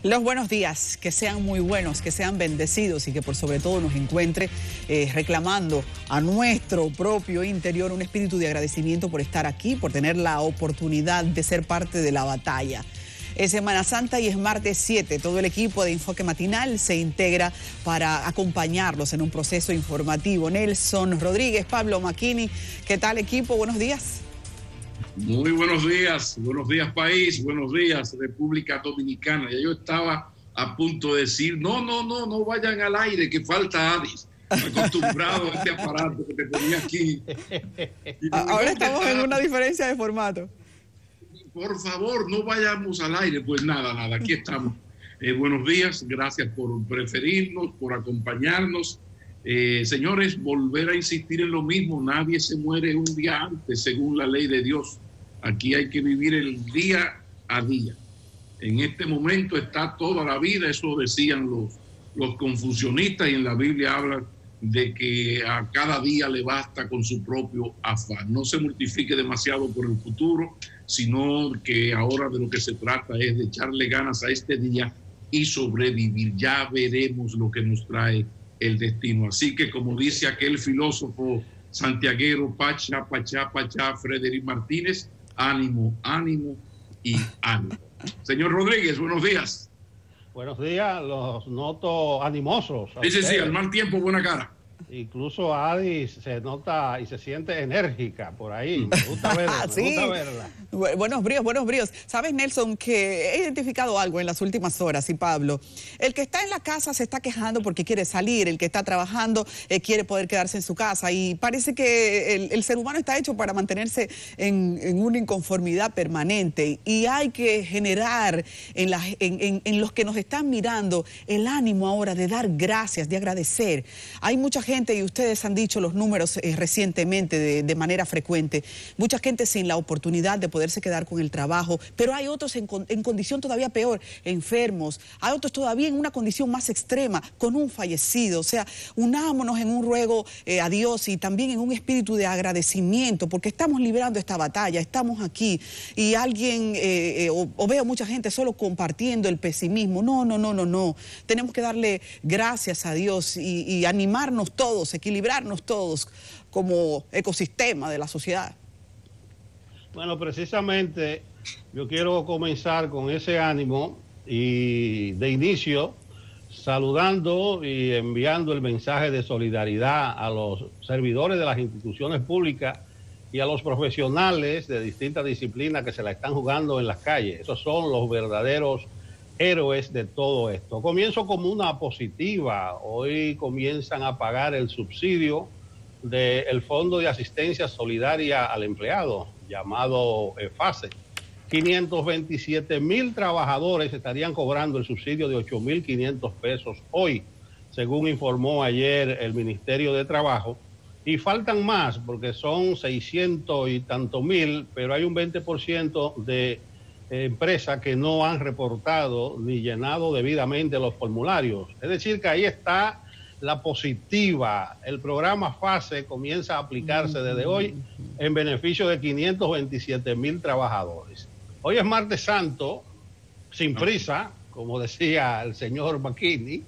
Los buenos días, que sean muy buenos, que sean bendecidos y que por sobre todo nos encuentre reclamando a nuestro propio interior un espíritu de agradecimiento por estar aquí, por tener la oportunidad de ser parte de la batalla. Es Semana Santa y es martes 7. Todo el equipo de Enfoque Matinal se integra para acompañarlos en un proceso informativo. Nelson Rodríguez, Pablo Macchini, ¿qué tal equipo? Buenos días. Muy buenos días país, buenos días República Dominicana. Ya yo estaba a punto de decir, no vayan al aire, que falta Adis. Acostumbrado a este aparato que te ponía aquí. Ahora estamos en una diferencia de formato. Por favor, no vayamos al aire. Pues nada, aquí estamos. Buenos días, gracias por preferirnos, por acompañarnos. Señores, volver a insistir en lo mismo, nadie se muere un día antes, según la ley de Dios. Aquí hay que vivir el día a día. En este momento está toda la vida, eso decían los confucionistas, y en la Biblia habla de que a cada día le basta con su propio afán. No se mortifique demasiado por el futuro, sino que ahora de lo que se trata es de echarle ganas a este día y sobrevivir. Ya veremos lo que nos trae el destino. Así que, como dice aquel filósofo santiaguero, Pachá, Frederic Martínez, ánimo, ánimo y ánimo. Señor Rodríguez, buenos días. Buenos días, los noto animosos. Sí, al mal tiempo, buena cara. Incluso Adi se nota y se siente enérgica por ahí. Me gusta verla. Sí. Me gusta verla. Buenos bríos. Sabes, Nelson, que he identificado algo en las últimas horas, y Pablo. El que está en la casa se está quejando porque quiere salir, el que está trabajando quiere poder quedarse en su casa, y parece que el ser humano está hecho para mantenerse en una inconformidad permanente, y hay que generar en los que nos están mirando el ánimo ahora de dar gracias, de agradecer. Hay mucha gente, y ustedes han dicho los números recientemente de manera frecuente, mucha gente sin la oportunidad de poderse quedar con el trabajo, pero hay otros en condición todavía peor, enfermos, hay otros todavía en una condición más extrema, con un fallecido. O sea, unámonos en un ruego a Dios y también en un espíritu de agradecimiento, porque estamos librando esta batalla, estamos aquí, y alguien, o veo mucha gente solo compartiendo el pesimismo. No, tenemos que darle gracias a Dios y animarnos todos, equilibrarnos todos como ecosistema de la sociedad. Bueno, precisamente yo quiero comenzar con ese ánimo y de inicio saludando y enviando el mensaje de solidaridad a los servidores de las instituciones públicas y a los profesionales de distintas disciplinas que se la están jugando en las calles. Esos son los verdaderos héroes de todo esto. Comienzo como una positiva. Hoy comienzan a pagar el subsidio del Fondo de Asistencia Solidaria al Empleado, llamado FASE. 527,000 trabajadores estarían cobrando el subsidio de 8,500 pesos hoy, según informó ayer el Ministerio de Trabajo. Y faltan más, porque son 600 y tantos mil, pero hay un 20% de empresas que no han reportado ni llenado debidamente los formularios. Es decir, que ahí está la positiva. El programa FASE comienza a aplicarse desde hoy en beneficio de 527,000 trabajadores. Hoy es martes santo, sin prisa, como decía el señor Macchini.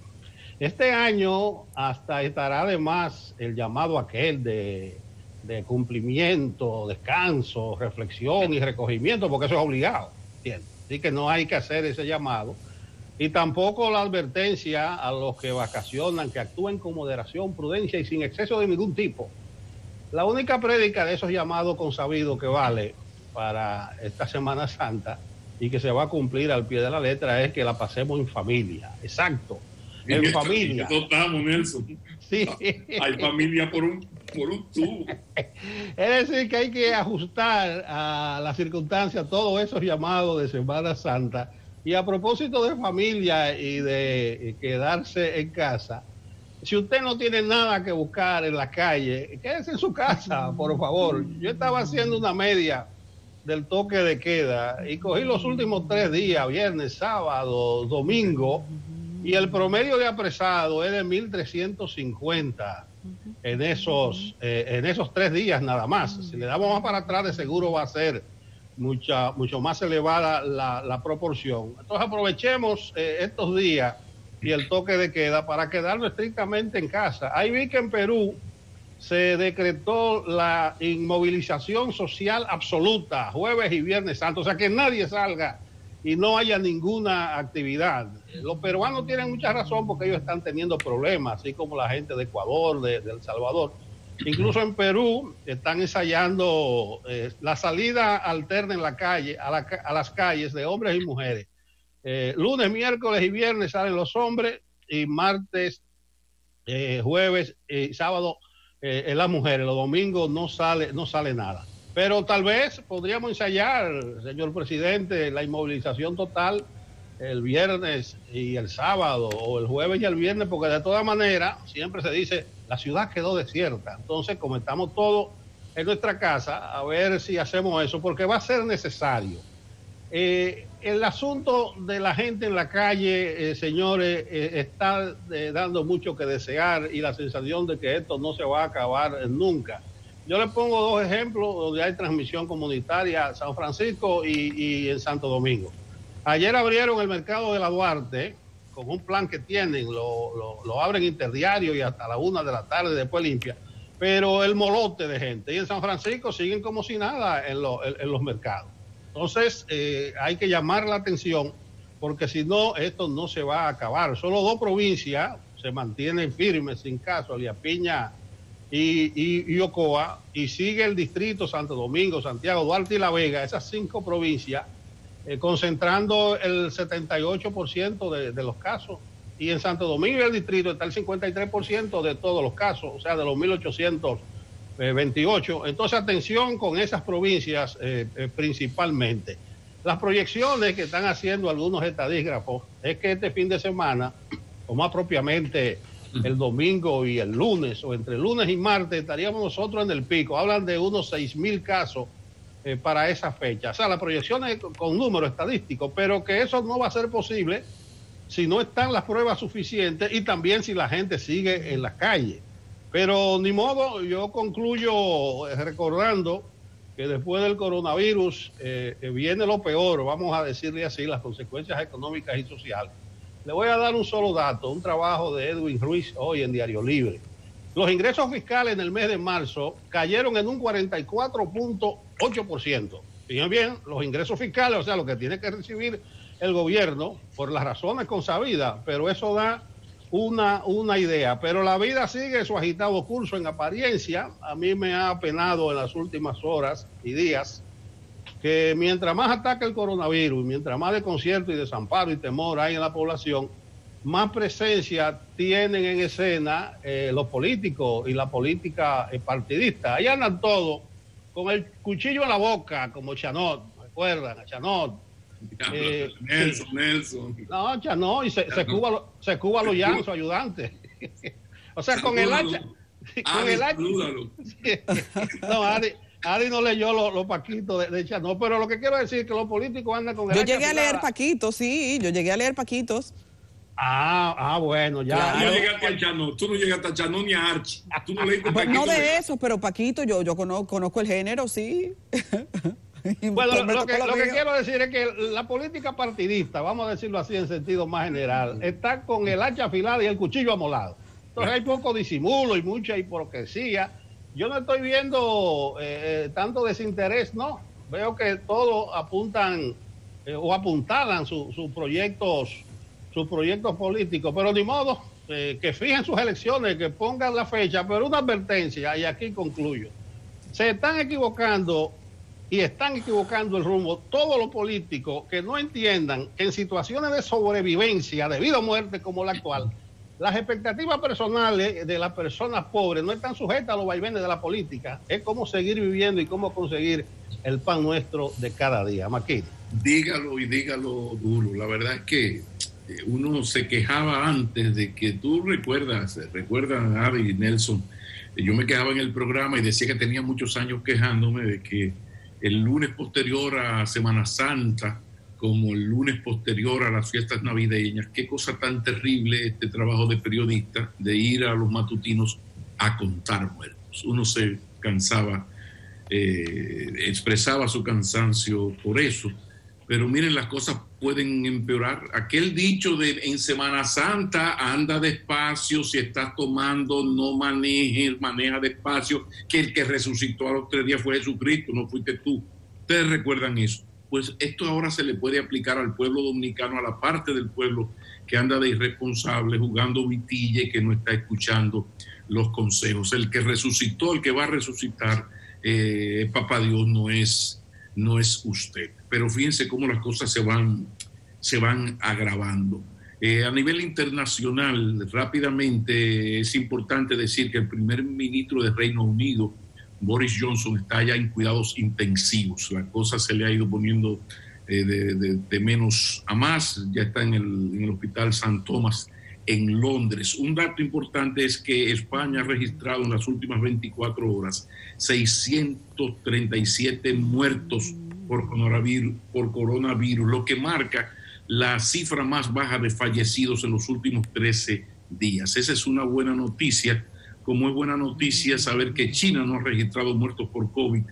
Este año hasta estará de más el llamado aquel de cumplimiento, descanso, reflexión y recogimiento, porque eso es obligado. Así que no hay que hacer ese llamado, y tampoco la advertencia a los que vacacionan, que actúen con moderación, prudencia y sin exceso de ningún tipo. La única prédica de esos llamados consabidos que vale para esta Semana Santa y que se va a cumplir al pie de la letra es que la pasemos en familia. Exacto, en familia. Estamos, Nelson. Sí. Hay familia por un tubo. Es decir, que hay que ajustar a las circunstancias todos esos llamados de Semana Santa. Y a propósito de familia y de quedarse en casa, si usted no tiene nada que buscar en la calle, quédese en su casa, por favor. Yo estaba haciendo una media del toque de queda y cogí los últimos 3 días, viernes, sábado, domingo, y el promedio de apresado es de 1,350 en esos 3 días nada más. Si le damos más para atrás, de seguro va a ser mucho más elevada la proporción. Entonces aprovechemos estos días y el toque de queda para quedarnos estrictamente en casa. Ahí vi que en Perú se decretó la inmovilización social absoluta, jueves y viernes santo, o sea que nadie salga y no haya ninguna actividad. Los peruanos tienen mucha razón porque ellos están teniendo problemas, así como la gente de Ecuador, de El Salvador. Incluso en Perú están ensayando la salida alterna en la calle, a las calles de hombres y mujeres. Lunes, miércoles y viernes salen los hombres y martes, jueves y sábado las mujeres. Los domingos no sale nada. Pero tal vez podríamos ensayar, señor presidente, la inmovilización total el viernes y el sábado, o el jueves y el viernes, porque de todas maneras siempre se dice la ciudad quedó desierta. Entonces, como estamos todos en nuestra casa, a ver si hacemos eso, porque va a ser necesario. El asunto de la gente en la calle, señores, está dando mucho que desear y la sensación de que esto no se va a acabar nunca. Yo le pongo dos ejemplos donde hay transmisión comunitaria, San Francisco y en Santo Domingo. Ayer abrieron el mercado de la Duarte con un plan que tienen, lo abren interdiario y hasta la 1 de la tarde después limpia, pero el molote de gente. Y en San Francisco siguen como si nada en los mercados. Entonces hay que llamar la atención porque si no, esto no se va a acabar. Solo 2 provincias se mantienen firmes sin caso, Liapiña y Ocoa, y sigue el distrito Santo Domingo, Santiago, Duarte y La Vega, esas 5 provincias, concentrando el 78% de los casos, y en Santo Domingo y el distrito está el 53% de todos los casos, o sea, de los 1.828. Entonces, atención con esas provincias principalmente. Las proyecciones que están haciendo algunos estadígrafos es que este fin de semana, o más propiamente el domingo y el lunes, o entre lunes y martes, estaríamos nosotros en el pico. Hablan de unos 6.000 casos para esa fecha. O sea, la proyección es con números estadísticos, pero que eso no va a ser posible si no están las pruebas suficientes y también si la gente sigue en la calle. Pero ni modo, yo concluyo recordando que después del coronavirus viene lo peor, vamos a decirle así, las consecuencias económicas y sociales. Le voy a dar un solo dato, un trabajo de Edwin Ruiz hoy en Diario Libre. Los ingresos fiscales en el mes de marzo cayeron en un 44.8%. Fíjense bien, los ingresos fiscales, o sea, lo que tiene que recibir el gobierno por las razones consabidas, pero eso da una idea. Pero la vida sigue su agitado curso en apariencia. A mí me ha apenado en las últimas horas y días que mientras más ataca el coronavirus, mientras más desconcierto y desamparo y temor hay en la población, más presencia tienen en escena los políticos y la política partidista. Ahí andan todos con el cuchillo en la boca, como Chanot, ¿recuerdan? A Chanot. Nelson. No, Chanot, y se cuba los llanos, su ayudante. O sea, con el hacha. Con el hacha. No, Ari no leyó los paquitos de Chanot, pero lo que quiero decir es que los políticos andan con el hacha. Yo llegué a leer paquitos, sí, yo llegué a leer paquitos. Bueno, ya. Claro. No llegaste a Chanot, tú no llegaste a Chanot ni a Archie. Tú no leíste Paquito. No de eso, pero Paquito, yo conozco el género, sí. Bueno, lo que quiero decir es que la política partidista, vamos a decirlo así en sentido más general, está con el hacha afilada y el cuchillo amolado. Entonces hay poco disimulo y mucha hipocresía. Yo no estoy viendo tanto desinterés, no. Veo que todos apuntan o apuntalan sus proyectos políticos, pero ni modo, que fijen sus elecciones, que pongan la fecha, pero una advertencia, y aquí concluyo. Se están equivocando y están equivocando el rumbo todos los políticos que no entiendan que en situaciones de sobrevivencia, de vida o muerte como la actual, las expectativas personales de las personas pobres no están sujetas a los vaivenes de la política. Es cómo seguir viviendo y cómo conseguir el pan nuestro de cada día. Maquito. Dígalo y dígalo duro. La verdad es que uno se quejaba antes de que tú recuerdas, Ari y Nelson, yo me quejaba en el programa y decía que tenía muchos años quejándome de que el lunes posterior a Semana Santa, como el lunes posterior a las fiestas navideñas, qué cosa tan terrible este trabajo de periodista, de ir a los matutinos a contar muertos. Uno se cansaba expresaba su cansancio por eso. Pero miren, las cosas pueden empeorar. Aquel dicho de en Semana Santa anda despacio, si estás tomando no manejes, maneja despacio, que el que resucitó a los 3 días fue Jesucristo, no fuiste tú. ¿Ustedes recuerdan eso? Pues esto ahora se le puede aplicar al pueblo dominicano, a la parte del pueblo que anda de irresponsable, jugando vitilla y que no está escuchando los consejos. El que resucitó, el que va a resucitar, Papá Dios, no es usted. Pero fíjense cómo las cosas se van agravando. A nivel internacional, rápidamente es importante decir que el primer ministro de Reino Unido, Boris Johnson, está ya en cuidados intensivos. La cosa se le ha ido poniendo de menos a más. Ya está en el Hospital St. Thomas en Londres. Un dato importante es que España ha registrado en las últimas 24 horas 637 muertos por coronavirus, lo que marca la cifra más baja de fallecidos en los últimos 13 días. Esa es una buena noticia, como es buena noticia saber que China no ha registrado muertos por COVID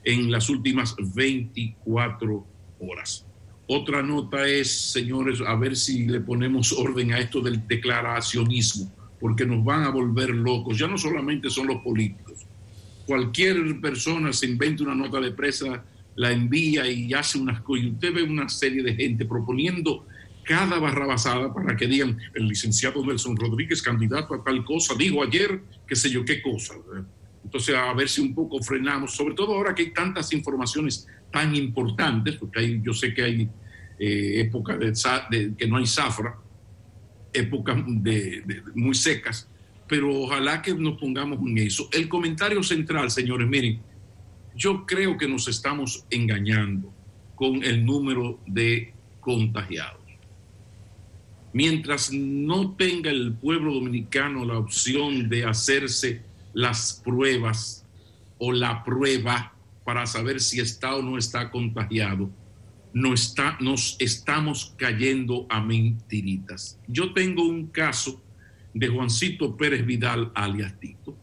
en las últimas 24 horas. Otra nota es, señores, a ver si le ponemos orden a esto del declaracionismo, porque nos van a volver locos. Ya no solamente son los políticos. Cualquier persona se inventa una nota de prensa, la envía y hace unas cosas. Y usted ve una serie de gente proponiendo cada barrabasada para que digan, el licenciado Nelson Rodríguez, candidato a tal cosa, dijo ayer, qué sé yo, qué cosa. Entonces, a ver si un poco frenamos, sobre todo ahora que hay tantas informaciones tan importantes, porque yo sé que hay épocas que no hay zafra, épocas muy secas, pero ojalá que nos pongamos en eso. El comentario central, señores, miren, yo creo que nos estamos engañando con el número de contagiados. Mientras no tenga el pueblo dominicano la opción de hacerse las pruebas o la prueba para saber si está o no está contagiado, nos estamos cayendo a mentiritas. Yo tengo un caso de Juancito Pérez Vidal, alias Tito.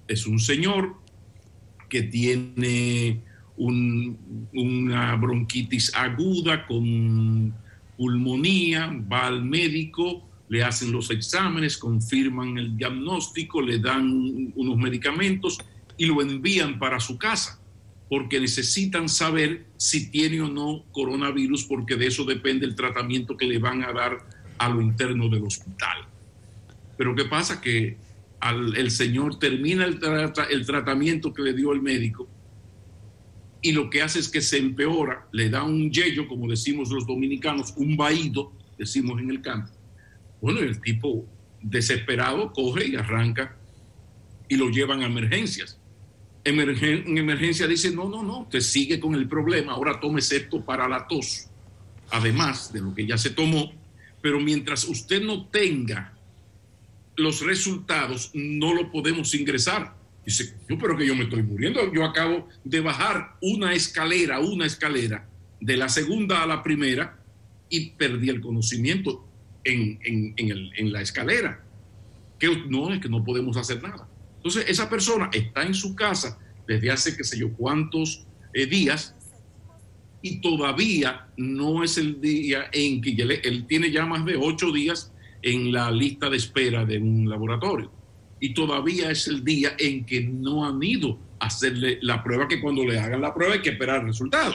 Es un señor que tiene una bronquitis aguda con pulmonía, va al médico, le hacen los exámenes, confirman el diagnóstico, le dan unos medicamentos y lo envían para su casa, porque necesitan saber si tiene o no coronavirus, porque de eso depende el tratamiento que le van a dar a lo interno del hospital. Pero ¿qué pasa? Que el señor termina el tratamiento que le dio el médico y lo que hace es que se empeora, le da un yello, como decimos los dominicanos, un vaído, decimos en el campo. Bueno, el tipo desesperado coge y arranca y lo llevan a emergencias. En emergencia dice, no, usted sigue con el problema, ahora tómese esto para la tos, además de lo que ya se tomó, pero mientras usted no tenga los resultados, no lo podemos ingresar. Dice, pero que yo me estoy muriendo, yo acabo de bajar una escalera de la segunda a la primera y perdí el conocimiento en la escalera. Es que no podemos hacer nada. Entonces, esa persona está en su casa desde hace qué sé yo cuántos días y todavía no es el día en que él tiene ya más de 8 días en la lista de espera de un laboratorio. Y todavía es el día en que no han ido a hacerle la prueba, que cuando le hagan la prueba hay que esperar el resultado.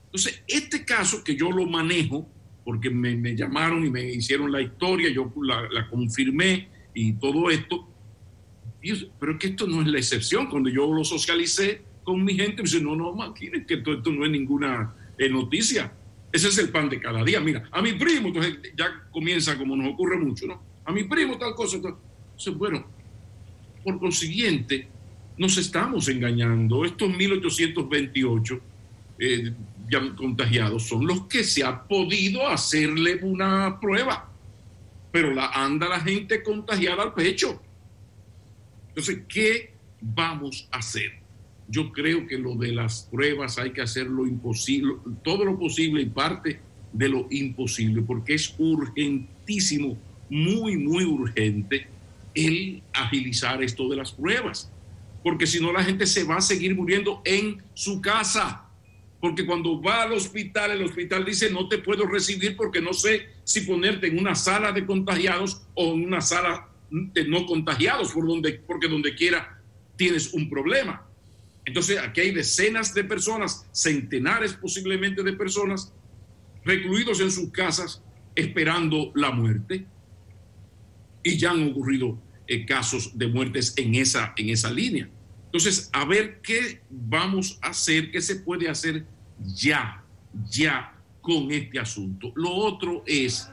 Entonces, este caso que yo lo manejo, porque me llamaron y me hicieron la historia, yo la confirmé y todo esto, pero es que esto no es la excepción. Cuando yo lo socialicé con mi gente, me dicen, no, imagínense que esto no es ninguna noticia. Ese es el pan de cada día. Mira, a mi primo, entonces ya comienza como nos ocurre mucho, ¿no? A mi primo tal cosa, Entonces, bueno, por consiguiente, nos estamos engañando. Estos 1.828 ya contagiados son los que se ha podido hacerle una prueba, pero anda la gente contagiada al pecho. Entonces, ¿qué vamos a hacer? Yo creo que lo de las pruebas hay que hacer lo imposible, todo lo posible y parte de lo imposible, porque es urgentísimo, muy, muy urgente el agilizar esto de las pruebas. porque si no la gente se va a seguir muriendo en su casa. Porque cuando va al hospital, el hospital dice no te puedo recibir porque no sé si ponerte en una sala de contagiados o en una sala de no contagiados, porque donde quiera tienes un problema. Entonces aquí hay decenas de personas, centenares posiblemente de personas, recluidos en sus casas esperando la muerte. Y ya han ocurrido casos de muertes en esa línea. Entonces, a ver qué vamos a hacer, qué se puede hacer ya con este asunto. Lo otro es,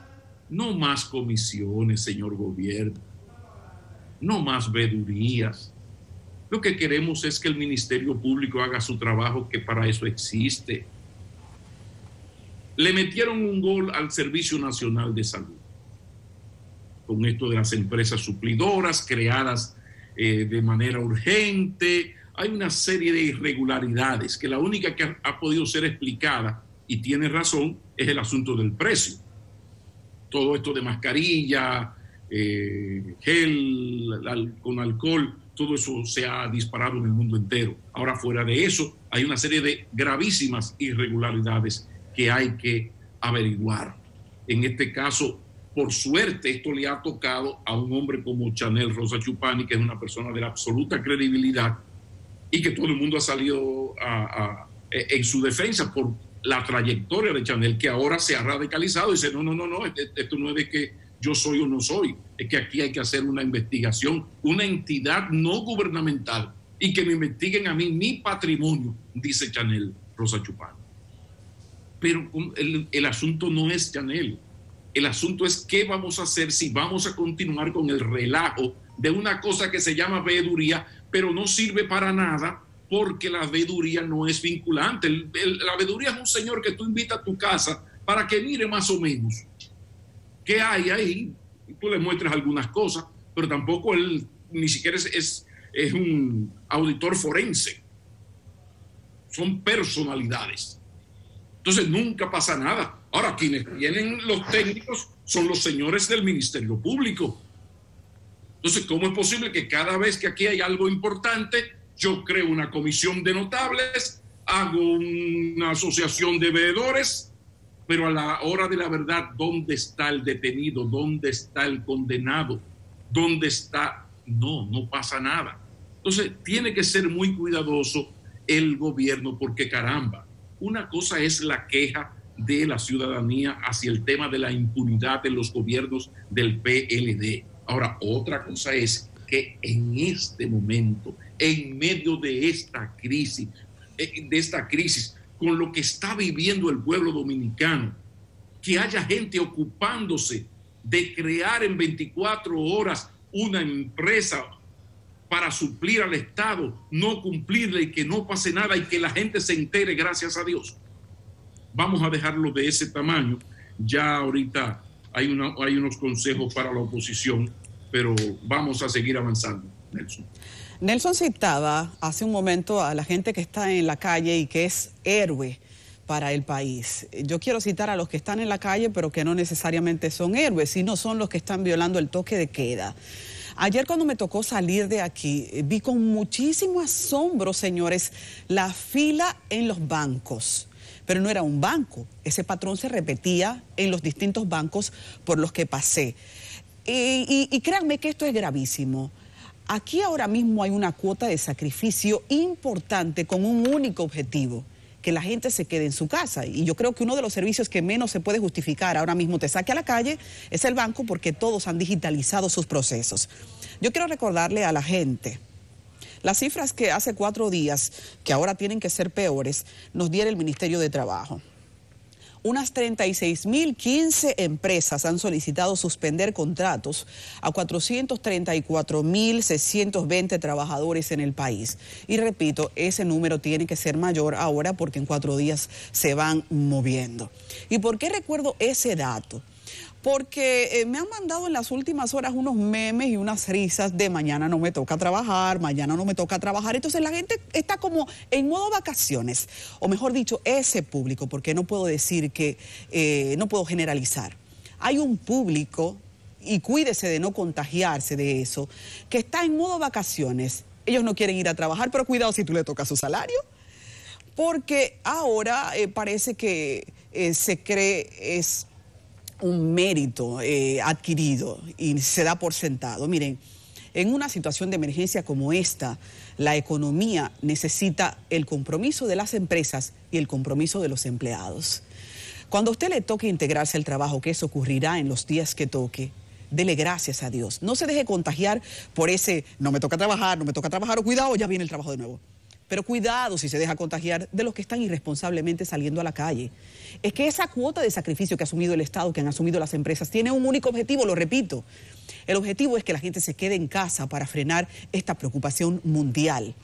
no más comisiones, señor gobierno, no más vedurías. Lo que queremos es que el Ministerio Público haga su trabajo, que para eso existe. Le metieron un gol al Servicio Nacional de Salud con esto de las empresas suplidoras creadas de manera urgente. Hay una serie de irregularidades que la única que ha podido ser explicada, y tiene razón, es el asunto del precio. Todo esto de mascarilla, gel con alcohol, todo eso se ha disparado en el mundo entero. Ahora, fuera de eso, hay una serie de gravísimas irregularidades que hay que averiguar. En este caso, por suerte, esto le ha tocado a un hombre como Chanel Rosa Chupani, que es una persona de la absoluta credibilidad y que todo el mundo ha salido en su defensa por la trayectoria de Chanel, que ahora se ha radicalizado y dice, no, esto no es de que yo soy o no soy, es que aquí hay que hacer una investigación, una entidad no gubernamental, y que me investiguen a mí mi patrimonio, dice Chanel Rosa Chupani. Pero el asunto no es Chanel. El asunto es qué vamos a hacer si vamos a continuar con el relajo de una cosa que se llama veeduría, pero no sirve para nada porque la veeduría no es vinculante. La veeduría es un señor que tú invitas a tu casa para que mire más o menos qué hay ahí. Y tú le muestras algunas cosas, pero tampoco él ni siquiera es un auditor forense. Son personalidades. Entonces nunca pasa nada. Ahora, quienes tienen los técnicos son los señores del Ministerio Público. Entonces, ¿cómo es posible que cada vez que aquí hay algo importante, yo creo una comisión de notables, hago una asociación de veedores, pero a la hora de la verdad, ¿dónde está el detenido? ¿Dónde está el condenado? ¿Dónde está? No pasa nada. Entonces, tiene que ser muy cuidadoso el gobierno porque, caramba, una cosa es la queja de la ciudadanía hacia el tema de la impunidad de los gobiernos del PLD. Ahora, otra cosa es que en este momento, en medio de esta crisis, con lo que está viviendo el pueblo dominicano, que haya gente ocupándose de crear en 24 horas una empresa para suplir al Estado, no cumplirle y que no pase nada y que la gente se entere, gracias a Dios. Vamos a dejarlo de ese tamaño. Ya ahorita hay unos consejos para la oposición, pero vamos a seguir avanzando, Nelson. Nelson citaba hace un momento a la gente que está en la calle y que es héroe para el país. Yo quiero citar a los que están en la calle, pero que no necesariamente son héroes, sino son los que están violando el toque de queda. Ayer cuando me tocó salir de aquí, vi con muchísimo asombro, señores, la fila en los bancos. Pero no era un banco, ese patrón se repetía en los distintos bancos por los que pasé. Y créanme que esto es gravísimo. Aquí ahora mismo hay una cuota de sacrificio importante con un único objetivo, que la gente se quede en su casa. Y yo creo que uno de los servicios que menos se puede justificar ahora mismo te saque a la calle es el banco, porque todos han digitalizado sus procesos. Yo quiero recordarle a la gente las cifras que hace 4 días, que ahora tienen que ser peores, nos diera el Ministerio de Trabajo. Unas 36.015 empresas han solicitado suspender contratos a 434.620 trabajadores en el país. Y repito, ese número tiene que ser mayor ahora porque en 4 días se van moviendo. ¿Y por qué recuerdo ese dato? Porque me han mandado en las últimas horas unos memes y unas risas de mañana no me toca trabajar, mañana no me toca trabajar. Entonces la gente está como en modo vacaciones, o mejor dicho, ese público, porque no puedo decir que, no puedo generalizar. Hay un público, y cuídese de no contagiarse de eso, que está en modo vacaciones, ellos no quieren ir a trabajar, pero cuidado si tú le tocas su salario, porque ahora parece que se cree es un mérito adquirido y se da por sentado. Miren, en una situación de emergencia como esta, la economía necesita el compromiso de las empresas y el compromiso de los empleados. Cuando a usted le toque integrarse al trabajo, que eso ocurrirá en los días que toque, dele gracias a Dios. No se deje contagiar por ese, no me toca trabajar, o cuidado, ya viene el trabajo de nuevo. Pero cuidado si se deja contagiar de los que están irresponsablemente saliendo a la calle. Es que esa cuota de sacrificio que ha asumido el Estado, que han asumido las empresas, tiene un único objetivo, lo repito. El objetivo es que la gente se quede en casa para frenar esta preocupación mundial.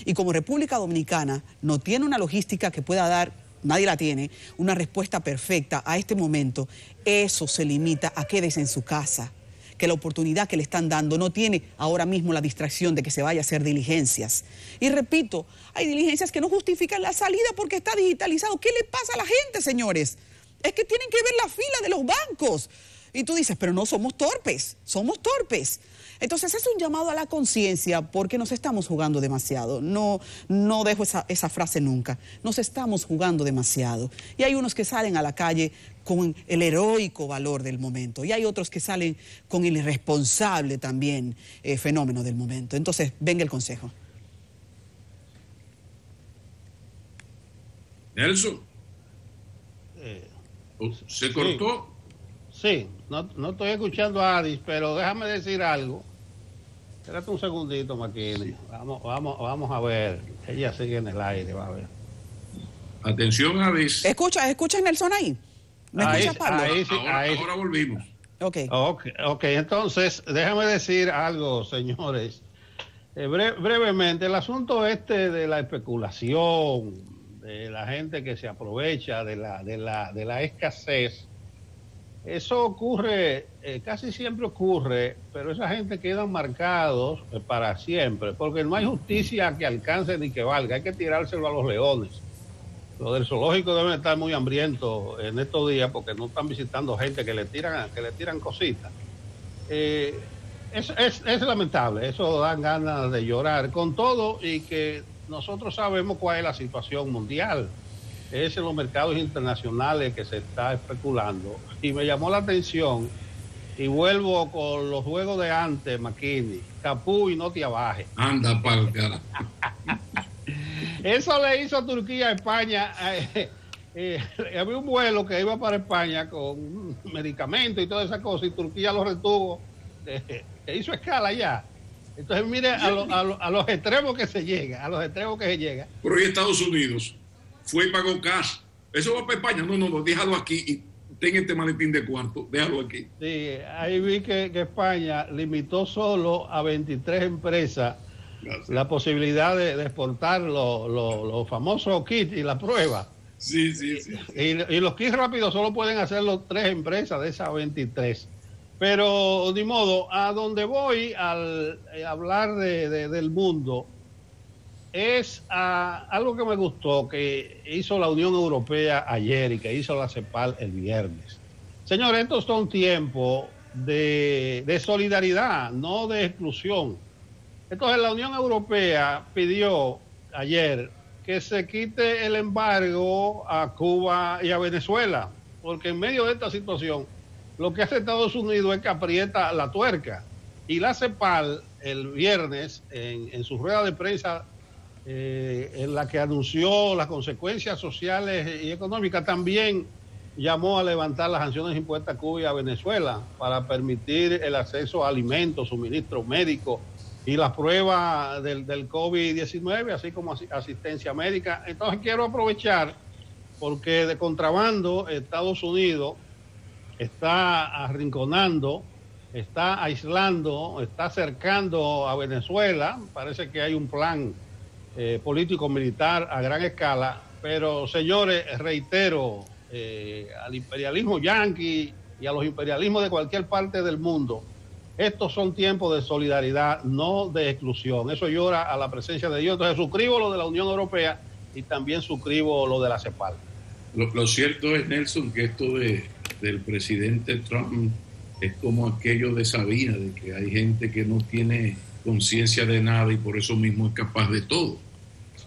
Y como República Dominicana no tiene una logística que pueda dar, nadie la tiene, una respuesta perfecta a este momento, eso se limita a quédese en su casa. Que la oportunidad que le están dando no tiene ahora mismo la distracción de que se vaya a hacer diligencias. Y repito, hay diligencias que no justifican la salida porque está digitalizado. ¿Qué le pasa a la gente, señores? Es que tienen que ver la fila de los bancos. Y tú dices, pero no somos torpes, somos torpes. Entonces es un llamado a la conciencia porque nos estamos jugando demasiado. No dejo esa frase nunca. Nos estamos jugando demasiado. Y hay unos que salen a la calle con el heroico valor del momento. Y hay otros que salen con el irresponsable también fenómeno del momento. Entonces, venga el consejo. Nelson. ¿Se cortó? Sí, no estoy escuchando a Adis, pero déjame decir algo. Espérate un segundito, Maquini. Vamos a ver. Ella sigue en el aire, va a ver. Atención, Adis. ¿Escuchas Nelson ahí? ¿Me escuchas, Pablo? Ahora volvimos. Ok, entonces, déjame decir algo, señores. Brevemente, el asunto de la especulación, de la gente que se aprovecha de la escasez, eso ocurre, casi siempre ocurre, pero esa gente queda marcados para siempre, porque no hay justicia que alcance ni que valga, hay que tirárselo a los leones. Los del zoológico deben estar muy hambrientos en estos días porque no están visitando gente que le tiran cositas. Es lamentable, eso dan ganas de llorar, con todo y que nosotros sabemos cuál es la situación mundial. Es en los mercados internacionales que se está especulando. Y me llamó la atención, y vuelvo con los juegos de antes, Maquini, capú y no te abajes. Anda pa'l cara. Eso le hizo a Turquía a España. Había un vuelo que iba para España con medicamentos y toda esa cosa, y Turquía lo retuvo, que hizo escala ya. Entonces, mire a los extremos que se llega, Pero y Estados Unidos fue y pagó cash. Eso va para España. No, déjalo aquí y ten este maletín de cuarto. Déjalo aquí. Sí, ahí vi que España limitó solo a 23 empresas la posibilidad de exportar los famosos kits y la prueba. Sí. Y los kits rápidos solo pueden hacerlo 3 empresas de esas 23. Pero, de modo, a donde voy al hablar del mundo, es algo que me gustó, que hizo la Unión Europea ayer y que hizo la CEPAL el viernes. Señores, estos son tiempos de solidaridad, no de exclusión. Entonces, la Unión Europea pidió ayer que se quite el embargo a Cuba y a Venezuela, porque en medio de esta situación, lo que hace Estados Unidos es que aprieta la tuerca. Y la CEPAL el viernes, en su rueda de prensa, en la que anunció las consecuencias sociales y económicas, también llamó a levantar las sanciones impuestas a Cuba y a Venezuela para permitir el acceso a alimentos, suministros médicos y la prueba del COVID-19, así como asistencia médica. Entonces quiero aprovechar, porque de contrabando Estados Unidos está arrinconando, está aislando, está acercando a Venezuela. Parece que hay un plan político-militar a gran escala, pero señores, reitero, al imperialismo yanqui y a los imperialismos de cualquier parte del mundo, estos son tiempos de solidaridad, no de exclusión. Eso llora a la presencia de Dios. Entonces suscribo lo de la Unión Europea y también suscribo lo de la CEPAL. Lo cierto es, Nelson, que esto del presidente Trump es como aquello de Sabina, de que hay gente que no tiene conciencia de nada y por eso mismo es capaz de todo.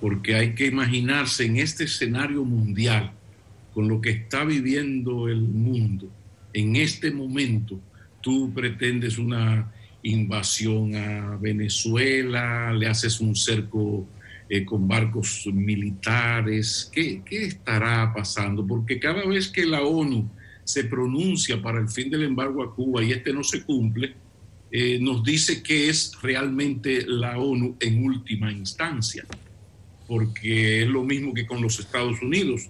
Porque hay que imaginarse en este escenario mundial, con lo que está viviendo el mundo, en este momento, tú pretendes una invasión a Venezuela, le haces un cerco con barcos militares. ¿Qué estará pasando? Porque cada vez que la ONU se pronuncia para el fin del embargo a Cuba y este no se cumple, nos dice que es realmente la ONU en última instancia, porque es lo mismo que con los Estados Unidos,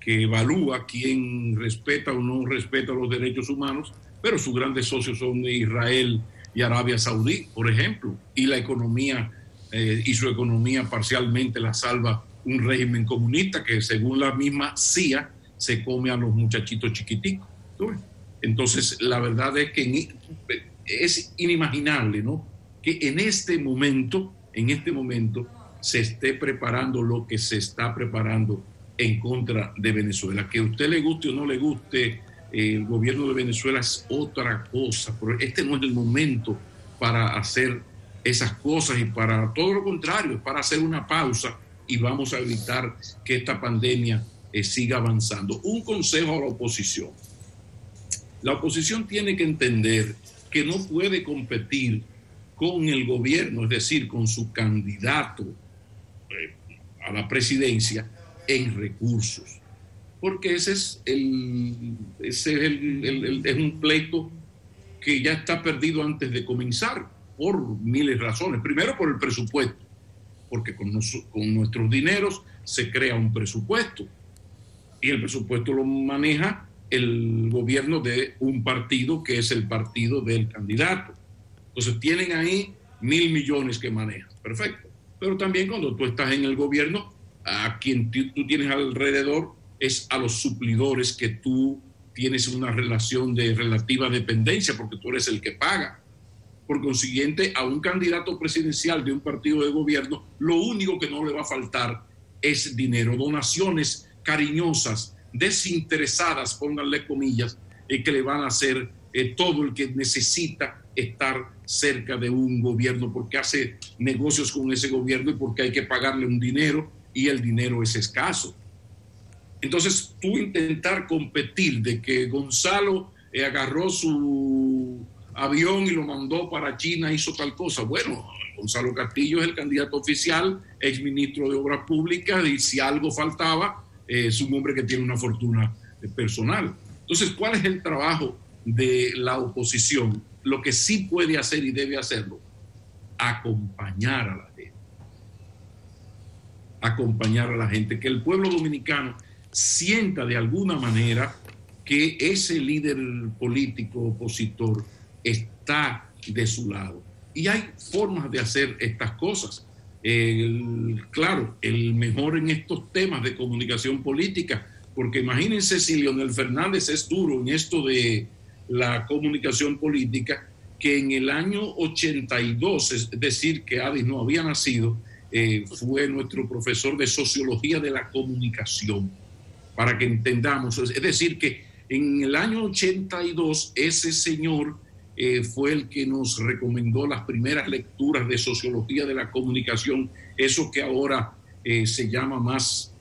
que evalúa quién respeta o no respeta los derechos humanos, pero sus grandes socios son Israel y Arabia Saudí, por ejemplo, y la economía y su economía parcialmente la salva un régimen comunista que, según la misma CIA, se come a los muchachitos chiquiticos. Entonces, la verdad es que es inimaginable, ¿no?, que en este momento se esté preparando lo que se está preparando en contra de Venezuela. Que a usted le guste o no le guste el gobierno de Venezuela es otra cosa, pero este no es el momento para hacer esas cosas, y para todo lo contrario, es para hacer una pausa y vamos a evitar que esta pandemia siga avanzando. Un consejo a la oposición. La oposición tiene que entender que no puede competir con el gobierno, es decir, con su candidato a la presidencia en recursos, porque ese es un pleito que ya está perdido antes de comenzar, por miles de razones. Primero, por el presupuesto, porque con nuestros dineros se crea un presupuesto, y el presupuesto lo maneja el gobierno de un partido que es el partido del candidato. Entonces tienen ahí 1.000 millones que manejan, perfecto. Pero también cuando tú estás en el gobierno, a quien tú tienes alrededor es a los suplidores que tú tienes una relación de relativa dependencia, porque tú eres el que paga. Por consiguiente, a un candidato presidencial de un partido de gobierno, lo único que no le va a faltar es dinero, donaciones cariñosas, desinteresadas, pónganle comillas, que le van a hacer todo el que necesita estar cerca de un gobierno, porque hace negocios con ese gobierno y porque hay que pagarle un dinero, y el dinero es escaso. Entonces, tú intentar competir de que Gonzalo agarró su avión y lo mandó para China, hizo tal cosa. Bueno, Gonzalo Castillo es el candidato oficial, exministro de Obras Públicas, y si algo faltaba, es un hombre que tiene una fortuna personal. Entonces, ¿cuál es el trabajo de la oposición? Lo que sí puede hacer y debe hacerlo: acompañar a la gente. Acompañar a la gente, que el pueblo dominicano sienta de alguna manera que ese líder político opositor está de su lado. Y hay formas de hacer estas cosas. Claro, el mejor en estos temas de comunicación política, porque imagínense si Leonel Fernández es duro en esto de la comunicación política, que en el año 82, es decir, que Adis no había nacido, fue nuestro profesor de Sociología de la Comunicación, para que entendamos. Es decir, que en el año 82 ese señor fue el que nos recomendó las primeras lecturas de Sociología de la Comunicación, eso que ahora se llama más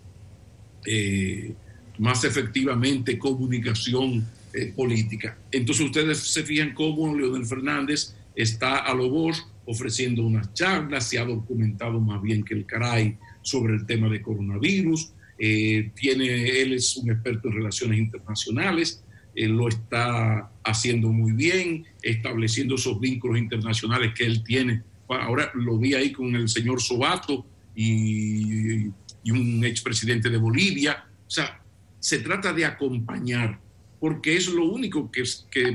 efectivamente comunicación política. Entonces ustedes se fijan cómo Leonel Fernández está a lo Bosch ofreciendo unas charlas, se ha documentado más bien que el caray sobre el tema de coronavirus, él es un experto en relaciones internacionales, lo está haciendo muy bien, estableciendo esos vínculos internacionales que él tiene. Ahora lo vi ahí con el señor Sobato y un expresidente de Bolivia. O sea, se trata de acompañar, porque es lo único que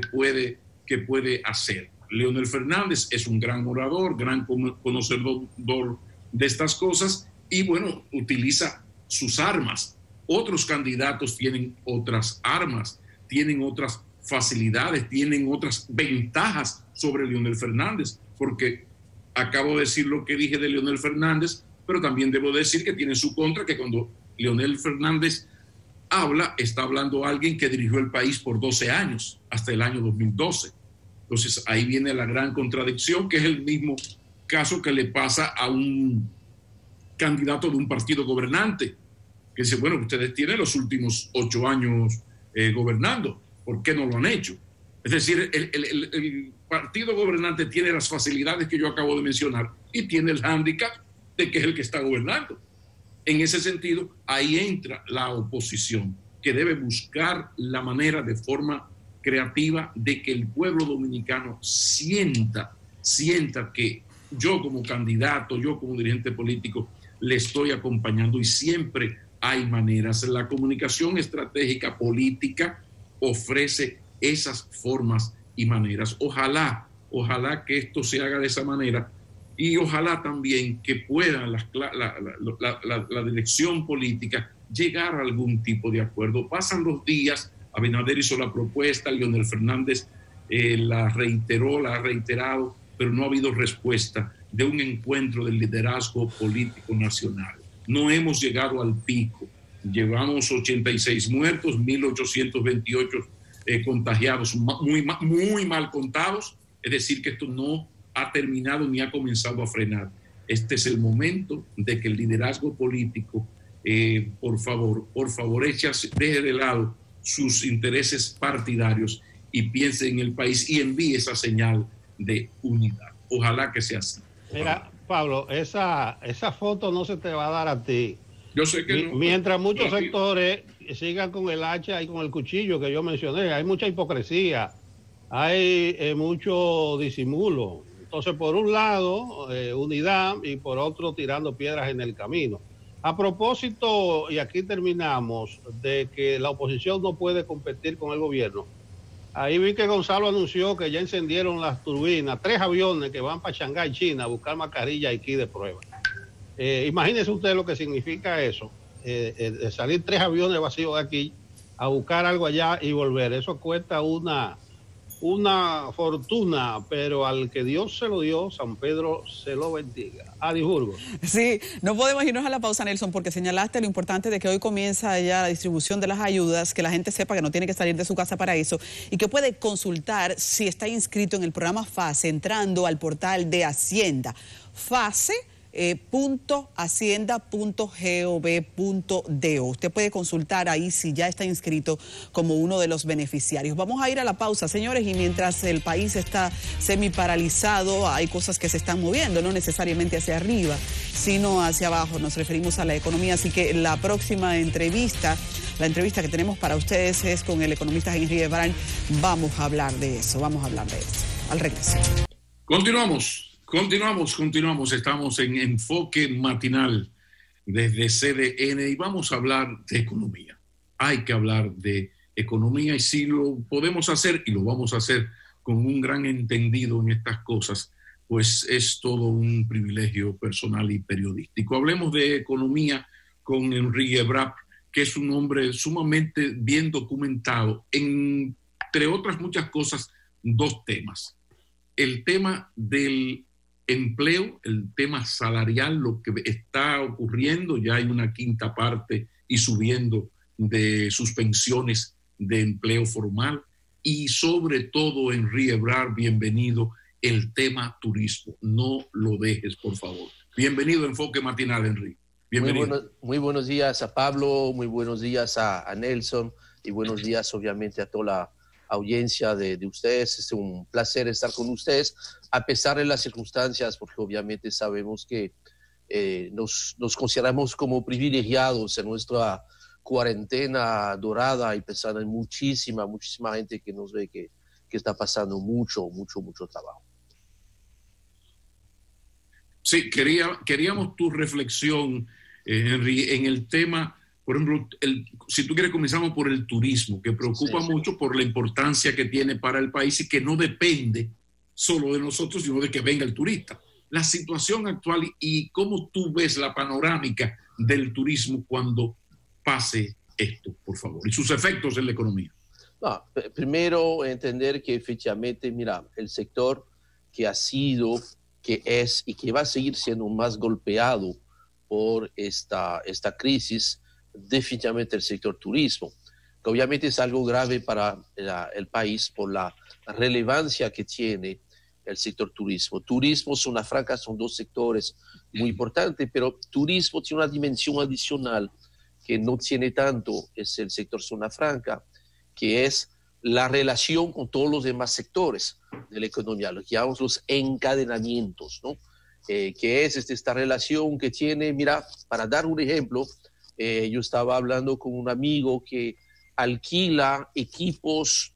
puede hacer. Leonel Fernández es un gran orador, gran conocedor de estas cosas, y bueno, utiliza sus armas. Otros candidatos tienen otras armas, tienen otras facilidades, tienen otras ventajas sobre Leonel Fernández, porque acabo de decir lo que dije de Leonel Fernández, pero también debo decir que tiene en su contra que cuando Leonel Fernández habla, está hablando alguien que dirigió el país por 12 años, hasta el año 2012. Entonces ahí viene la gran contradicción, que es el mismo caso que le pasa a un candidato de un partido gobernante, que dice, bueno, ustedes tienen los últimos 8 años gobernando, ¿por qué no lo han hecho? Es decir, el partido gobernante tiene las facilidades que yo acabo de mencionar y tiene el hándicap de que es el que está gobernando. En ese sentido, ahí entra la oposición, que debe buscar la manera de forma creativa de que el pueblo dominicano sienta que yo como candidato, yo como dirigente político, le estoy acompañando, y siempre hay maneras. La comunicación estratégica política ofrece esas formas y maneras. Ojalá que esto se haga de esa manera, y ojalá también que pueda la dirección política llegar a algún tipo de acuerdo. Pasan los días, Abinader hizo la propuesta, Leonel Fernández la ha reiterado, pero no ha habido respuesta de un encuentro del liderazgo político nacional. No hemos llegado al pico. Llevamos 86 muertos, 1.828 contagiados, muy mal contados. Es decir, que esto no ha terminado ni ha comenzado a frenar. Este es el momento de que el liderazgo político, por favor, deje de lado sus intereses partidarios y piense en el país y envíe esa señal de unidad. Ojalá que sea así. Mira, Pablo, esa foto no se te va a dar a ti. Yo sé que no. Mientras muchos sectores sigan con el hacha y con el cuchillo que yo mencioné, hay mucha hipocresía, hay mucho disimulo. Entonces, por un lado, unidad, y por otro, tirando piedras en el camino. A propósito, y aquí terminamos, de que la oposición no puede competir con el gobierno. Ahí vi que Gonzalo anunció que ya encendieron las turbinas, 3 aviones que van para Shanghái, China, a buscar mascarilla y kit de prueba. Imagínense usted lo que significa eso, salir 3 aviones vacíos de aquí a buscar algo allá y volver. Eso cuesta una fortuna, pero al que Dios se lo dio, San Pedro se lo bendiga. Adi Burgos. Sí, no podemos irnos a la pausa, Nelson, porque señalaste lo importante de que hoy comienza ya la distribución de las ayudas, que la gente sepa que no tiene que salir de su casa para eso y que puede consultar si está inscrito en el programa FASE entrando al portal de Hacienda. FASE. .hacienda.gov.do. Usted puede consultar ahí si ya está inscrito como uno de los beneficiarios. Vamos a ir a la pausa, señores, y mientras el país está semi-paralizado, hay cosas que se están moviendo, no necesariamente hacia arriba, sino hacia abajo. Nos referimos a la economía, así que la próxima entrevista, la entrevista que tenemos para ustedes es con el economista Henry Ebrard. Vamos a hablar de eso. Al regreso. Continuamos. Estamos en Enfoque Matinal desde CDN y vamos a hablar de economía. Hay que hablar de economía, y si lo podemos hacer, y lo vamos a hacer con un gran entendido en estas cosas, pues es todo un privilegio personal y periodístico. Hablemos de economía con Henry Ebrard, que es un hombre sumamente bien documentado, entre otras muchas cosas, 2 temas. El tema del empleo, el tema salarial, lo que está ocurriendo, ya hay una 5ª parte y subiendo de suspensiones de empleo formal, y sobre todo, Henry Ebrard, bienvenido, el tema turismo. No lo dejes, por favor. Bienvenido a Enfoque Matinal, Henry. Bienvenido. Muy buenos días a Pablo, muy buenos días a Nelson, y buenos días obviamente a toda la audiencia de ustedes. Es un placer estar con ustedes a pesar de las circunstancias, porque obviamente sabemos que nos consideramos como privilegiados en nuestra cuarentena dorada, y pensando en muchísima gente que nos ve que está pasando mucho trabajo. Sí, queríamos tu reflexión, Henry, en el tema. Por ejemplo, si tú quieres, comenzamos por el turismo, que preocupa mucho por la importancia que tiene para el país y que no depende solo de nosotros, sino de que venga el turista. La situación actual y cómo tú ves la panorámica del turismo cuando pase esto, por favor, y sus efectos en la economía. No, primero, entender que efectivamente, mira, el sector que ha sido, que es y que va a seguir siendo más golpeado por esta crisis, definitivamente el sector turismo, que obviamente es algo grave para el país por la relevancia que tiene el sector turismo. Turismo, zona franca son dos sectores muy importantes, pero turismo tiene una dimensión adicional que no tiene tanto, es el sector zona franca, que es la relación con todos los demás sectores de la economía, lo que llamamos los encadenamientos, ¿no? Que es esta relación que tiene, mira, para dar un ejemplo, yo estaba hablando con un amigo que alquila equipos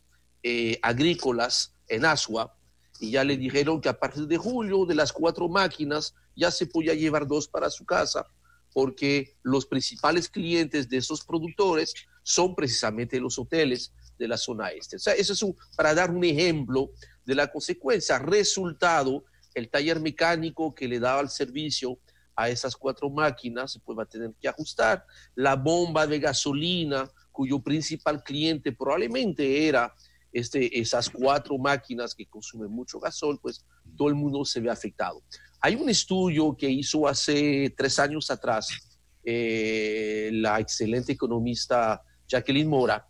agrícolas en Asua, y ya le dijeron que a partir de julio, de las 4 máquinas, ya se podía llevar 2 para su casa, porque los principales clientes de esos productores son precisamente los hoteles de la zona este. O sea, eso es para dar un ejemplo de la consecuencia. Resultado, el taller mecánico que le daba el servicio a esas 4 máquinas, pues va a tener que ajustar. La bomba de gasolina, cuyo principal cliente probablemente era esas 4 máquinas que consumen mucho gasol, pues todo el mundo se ve afectado. Hay un estudio que hizo hace 3 años atrás la excelente economista Jacqueline Mora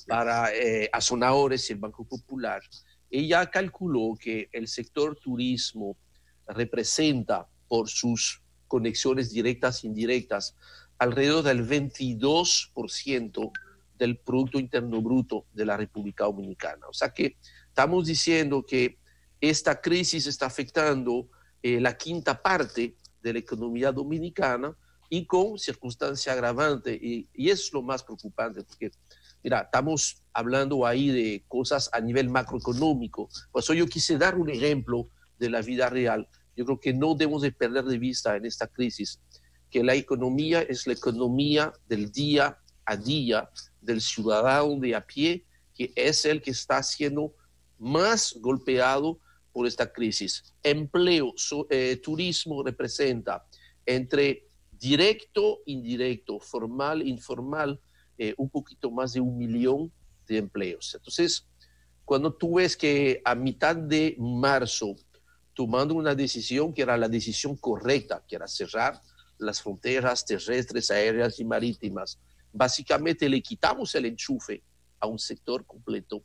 para Azonadores y el Banco Popular. Ella calculó que el sector turismo representa por sus conexiones directas e indirectas alrededor del 22% del Producto Interno Bruto de la República Dominicana. O sea que estamos diciendo que esta crisis está afectando la quinta parte de la economía dominicana y con circunstancia agravante. Y es lo más preocupante porque, mira, estamos hablando ahí de cosas a nivel macroeconómico. Por eso yo quise dar un ejemplo de la vida real. Yo creo que no debemos de perder de vista en esta crisis que la economía es la economía del día a día, del ciudadano de a pie, que es el que está siendo más golpeado por esta crisis. Empleo, turismo representa entre directo, indirecto, formal, informal, un poquito más de 1 millón de empleos. Entonces, cuando tú ves que a mitad de marzo, tomando una decisión que era la decisión correcta, que era cerrar las fronteras terrestres, aéreas y marítimas, básicamente le quitamos el enchufe a un sector completo,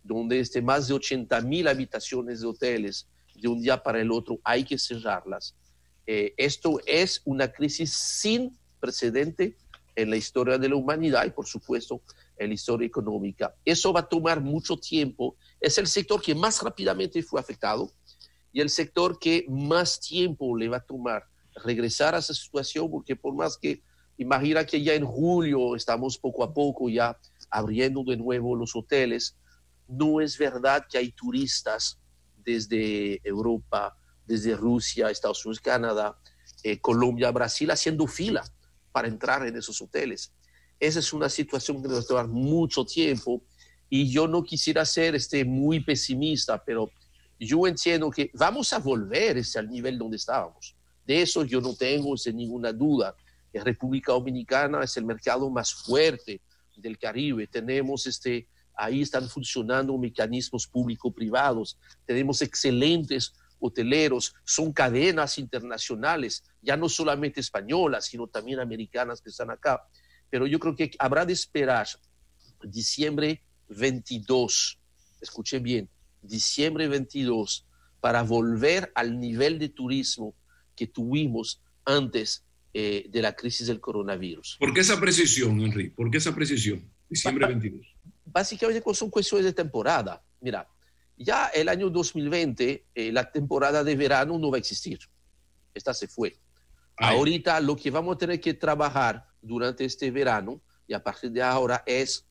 donde más de 80,000 habitaciones de hoteles, de un día para el otro hay que cerrarlas. Esto es una crisis sin precedente en la historia de la humanidad y, por supuesto, en la historia económica. Eso va a tomar mucho tiempo. Es el sector que más rápidamente fue afectado y el sector que más tiempo le va a tomar regresar a esa situación, porque por más que imagina que ya en julio estamos poco a poco ya abriendo de nuevo los hoteles, no es verdad que hay turistas desde Europa, desde Rusia, Estados Unidos, Canadá, Colombia, Brasil, haciendo fila para entrar en esos hoteles. Esa es una situación que nos va a tomar mucho tiempo y yo no quisiera ser muy pesimista, pero yo entiendo que vamos a volver al nivel donde estábamos. De eso yo no tengo ninguna duda. La República Dominicana es el mercado más fuerte del Caribe. Tenemos ahí están funcionando mecanismos público-privados. Tenemos excelentes hoteleros, son cadenas internacionales, ya no solamente españolas, sino también americanas que están acá. Pero yo creo que habrá de esperar diciembre 22, escuchen bien, diciembre 22, para volver al nivel de turismo que tuvimos antes de la crisis del coronavirus. ¿Por qué esa precisión, Henry? ¿Por qué esa precisión? Diciembre 22. Básicamente son cuestiones de temporada. Mira, ya el año 2020, la temporada de verano no va a existir. Esta se fue. Ahorita lo que vamos a tener que trabajar durante este verano y a partir de ahora es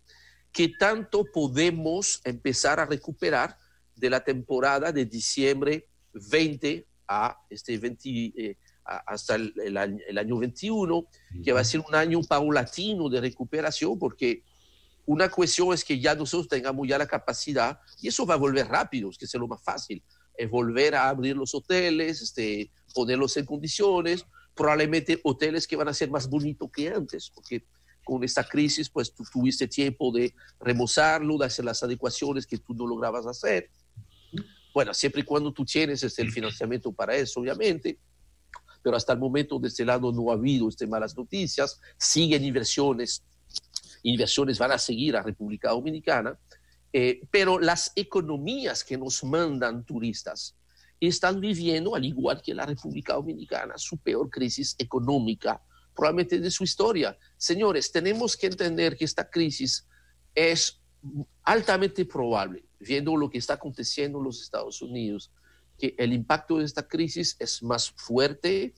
qué tanto podemos empezar a recuperar de la temporada de diciembre 20 a hasta el año 21, que va a ser un año paulatino de recuperación, porque una cuestión es que ya nosotros tengamos ya la capacidad, y eso va a volver rápido, es que es lo más fácil, es volver a abrir los hoteles, ponerlos en condiciones, probablemente hoteles que van a ser más bonitos que antes, porque con esta crisis pues tú tuviste tiempo de remozarlo, de hacer las adecuaciones que tú no lograbas hacer. Bueno, siempre y cuando tú tienes el financiamiento para eso, obviamente, pero hasta el momento de este lado no ha habido malas noticias, siguen inversiones van a seguir a República Dominicana, pero las economías que nos mandan turistas, están viviendo, al igual que la República Dominicana, su peor crisis económica probablemente de su historia. Señores, tenemos que entender que esta crisis es altamente probable, viendo lo que está aconteciendo en los Estados Unidos, que el impacto de esta crisis es más fuerte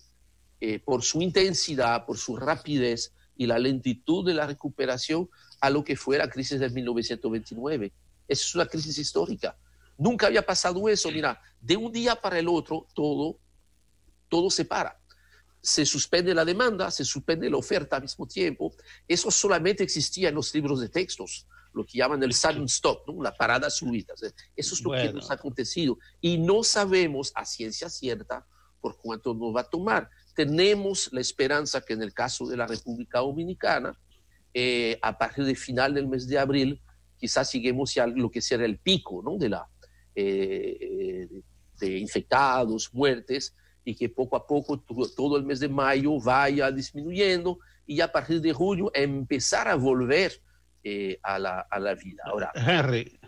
por su intensidad, por su rapidez y la lentitud de la recuperación a lo que fue la crisis de 1929. Esa es una crisis histórica. Nunca había pasado eso. Mira, de un día para el otro todo se para. Se suspende la demanda, se suspende la oferta al mismo tiempo. Eso solamente existía en los libros de textos, lo que llaman el sudden stop, ¿no? La parada súbita. Eso es lo que nos ha acontecido. Y no sabemos a ciencia cierta por cuánto nos va a tomar. Tenemos la esperanza que en el caso de la República Dominicana, a partir del final del mes de abril, quizás lleguemos ya a lo que será el pico, ¿no? de infectados, muertes, y que poco a poco todo el mes de mayo vaya disminuyendo y a partir de julio empezar a volver a la vida. Ahora, Henry,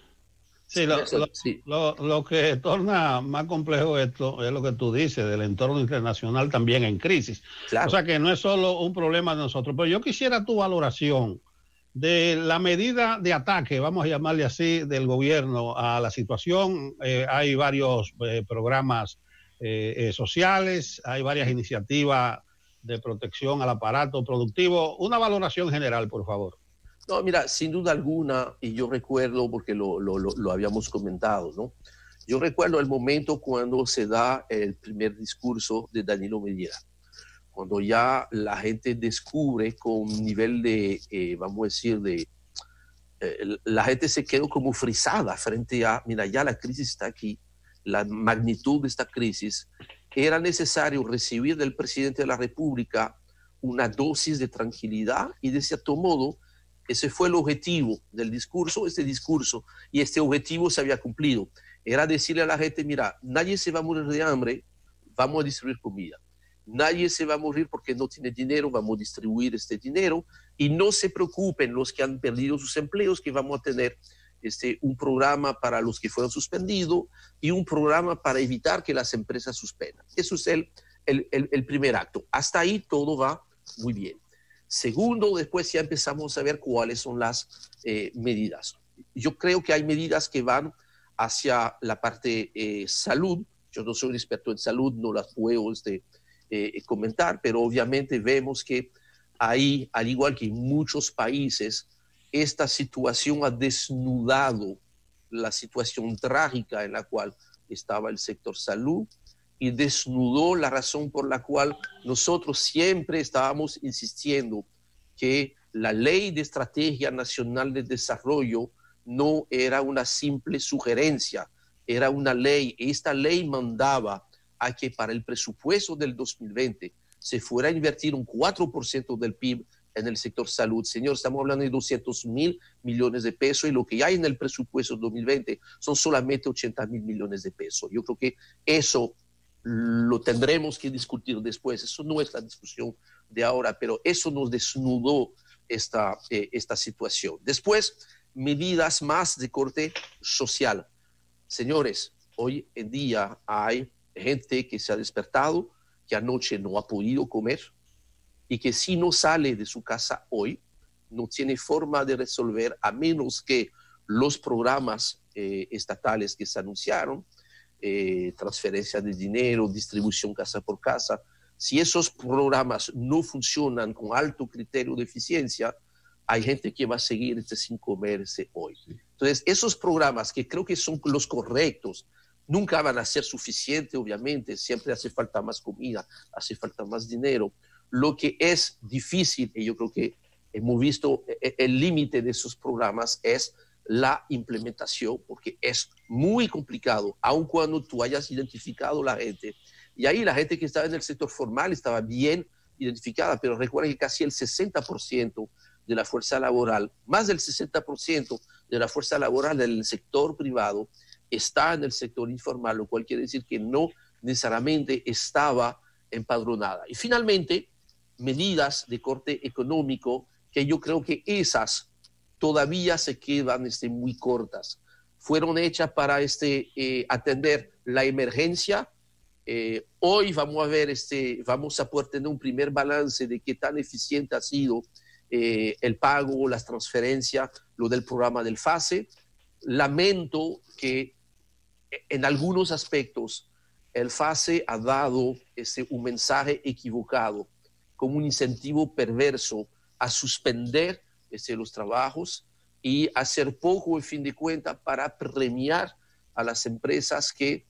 sí, lo que torna más complejo esto es lo que tú dices del entorno internacional también en crisis. Claro. O sea que no es solo un problema de nosotros, pero yo quisiera tu valoración de la medida de ataque, vamos a llamarle así, del gobierno a la situación. Hay varios programas sociales, hay varias iniciativas de protección al aparato productivo. Una valoración general, por favor. No, mira, sin duda alguna, y yo recuerdo, porque lo habíamos comentado, ¿no? Yo recuerdo el momento cuando se da el primer discurso de Danilo Medina, cuando ya la gente descubre con un nivel de, vamos a decir, la gente se quedó como frisada frente a, mira, ya la crisis está aquí, la magnitud de esta crisis, era necesario recibir del presidente de la República una dosis de tranquilidad y de cierto modo ese fue el objetivo del discurso, y este objetivo se había cumplido. Era decirle a la gente, mira, nadie se va a morir de hambre, vamos a distribuir comida. Nadie se va a morir porque no tiene dinero, vamos a distribuir este dinero y no se preocupen los que han perdido sus empleos, que vamos a tener un programa para los que fueron suspendidos y un programa para evitar que las empresas suspendan. Eso es el primer acto. Hasta ahí todo va muy bien. Segundo, después ya empezamos a ver cuáles son las medidas. Yo creo que hay medidas que van hacia la parte salud. Yo no soy un experto en salud, no las puedo comentar, pero obviamente vemos que ahí, al igual que en muchos países, esta situación ha desnudado la situación trágica en la cual estaba el sector salud y desnudó la razón por la cual nosotros siempre estábamos insistiendo que la Ley de Estrategia Nacional de Desarrollo no era una simple sugerencia, era una ley. Esta ley mandaba a que para el presupuesto del 2020 se fuera a invertir un 4% del PIB en el sector salud. Señor, estamos hablando de 200.000 millones de pesos y lo que hay en el presupuesto 2020 son solamente 80.000 millones de pesos. Yo creo que eso lo tendremos que discutir después. Eso no es la discusión de ahora, pero eso nos desnudó esta situación. Después, medidas más de corte social. Señores, hoy en día hay gente que se ha despertado, que anoche no ha podido comer y que si no sale de su casa hoy, no tiene forma de resolver a menos que los programas estatales que se anunciaron, transferencia de dinero, distribución casa por casa, si esos programas no funcionan con alto criterio de eficiencia, hay gente que va a seguir sin comerse hoy. Entonces, esos programas que creo que son los correctos, nunca van a ser suficientes, obviamente, siempre hace falta más comida, hace falta más dinero. Lo que es difícil, y yo creo que hemos visto el límite de esos programas, es la implementación, porque es muy complicado, aun cuando tú hayas identificado la gente. Y ahí la gente que estaba en el sector formal estaba bien identificada, pero recuerden que casi el 60% de la fuerza laboral, más del 60% de la fuerza laboral del sector privado está en el sector informal, lo cual quiere decir que no necesariamente estaba empadronada. Y finalmente, medidas de corte económico, que yo creo que esas todavía se quedan muy cortas. fueron hechas para atender la emergencia. Hoy vamos a ver, vamos a poder tener un primer balance de qué tan eficiente ha sido el pago, las transferencias, lo del programa del FASE. Lamento que en algunos aspectos el FASE ha dado un mensaje equivocado, como un incentivo perverso a suspender los trabajos y hacer poco, en fin de cuentas, para premiar a las empresas que,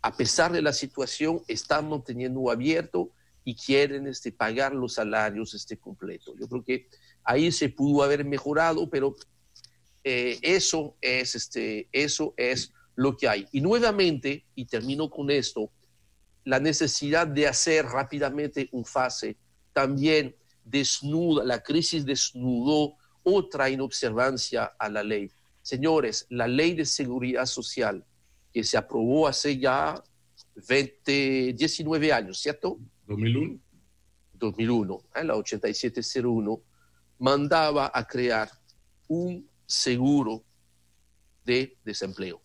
a pesar de la situación, están manteniendo abierto y quieren pagar los salarios completos. Yo creo que ahí se pudo haber mejorado, pero eso es lo que hay. Y nuevamente, y termino con esto, la necesidad de hacer rápidamente un FASE también desnuda, la crisis desnudó otra inobservancia a la ley. Señores, la ley de seguridad social que se aprobó hace ya 19 años, ¿cierto? 2001. 2001, la 8701, mandaba a crear un seguro de desempleo.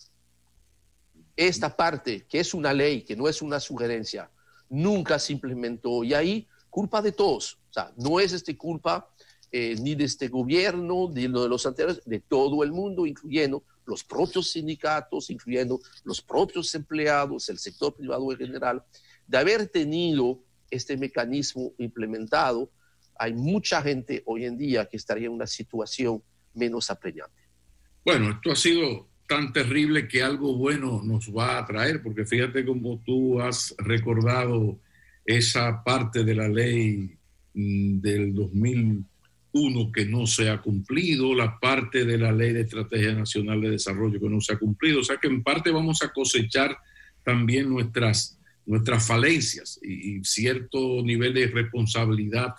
Esta parte, que es una ley, que no es una sugerencia, nunca se implementó. Y ahí, culpa de todos. O sea, no es culpa ni de este gobierno, ni de los anteriores, de todo el mundo, incluyendo los propios sindicatos, incluyendo los propios empleados, el sector privado en general. De haber tenido este mecanismo implementado, hay mucha gente hoy en día que estaría en una situación menos apremiante. Bueno, esto ha sido tan terrible que algo bueno nos va a traer, porque fíjate cómo tú has recordado esa parte de la ley del 2001 que no se ha cumplido, la parte de la ley de Estrategia Nacional de Desarrollo que no se ha cumplido. O sea que en parte vamos a cosechar también nuestras falencias y cierto nivel de responsabilidad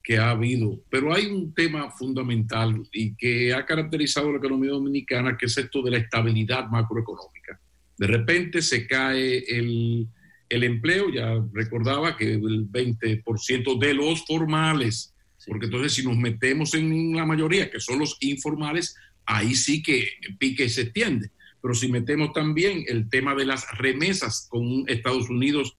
que ha habido. Pero hay un tema fundamental y que ha caracterizado la economía dominicana, que es esto de la estabilidad macroeconómica. De repente se cae el empleo, ya recordaba que el 20% de los formales, porque entonces si nos metemos en la mayoría, que son los informales, ahí sí que pique y se extiende. Pero si metemos también el tema de las remesas con Estados Unidos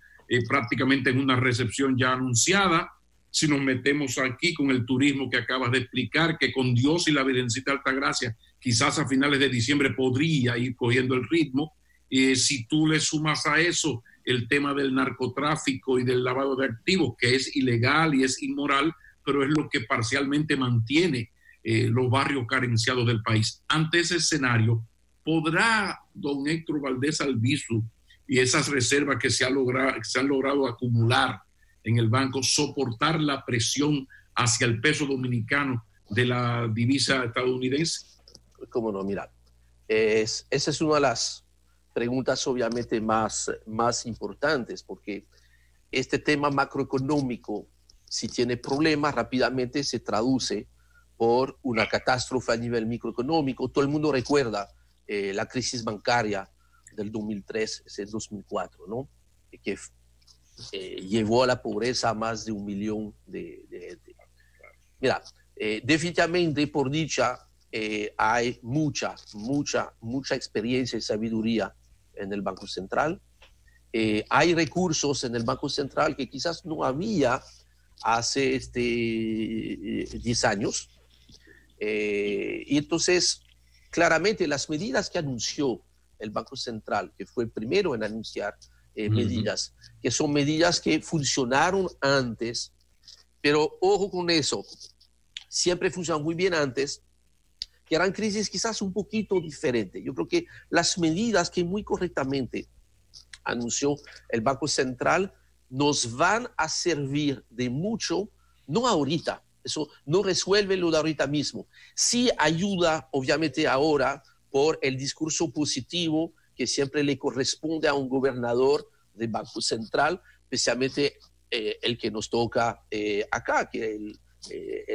prácticamente en una recepción ya anunciada, si nos metemos aquí con el turismo que acabas de explicar, que con Dios y la Virgencita Altagracia quizás a finales de diciembre podría ir cogiendo el ritmo, si tú le sumas a eso el tema del narcotráfico y del lavado de activos, que es ilegal y es inmoral, pero es lo que parcialmente mantiene los barrios carenciados del país. Ante ese escenario, ¿podrá don Héctor Valdés Albizu y esas reservas que se han logrado acumular en el banco soportar la presión hacia el peso dominicano de la divisa estadounidense? Cómo no, mira, esa es una de las preguntas obviamente más importantes, porque este tema macroeconómico, si tiene problemas, rápidamente se traduce por una catástrofe a nivel microeconómico. Todo el mundo recuerda la crisis bancaria del 2003, ese 2004, ¿no? Que llevó a la pobreza a más de 1 millón de gente. Mira, definitivamente, por dicha, hay mucha experiencia y sabiduría en el Banco Central. Hay recursos en el Banco Central que quizás no había hace 10 años. Y entonces, claramente, las medidas que anunció el Banco Central, que fue el primero en anunciar medidas, que son medidas que funcionaron antes, pero ojo con eso, siempre funcionan muy bien antes, que eran crisis quizás un poquito diferentes. Yo creo que las medidas que muy correctamente anunció el Banco Central nos van a servir de mucho, no ahorita, eso no resuelve lo de ahorita mismo, sí ayuda obviamente ahora por el discurso positivo que siempre le corresponde a un gobernador del Banco Central, especialmente el que nos toca acá, que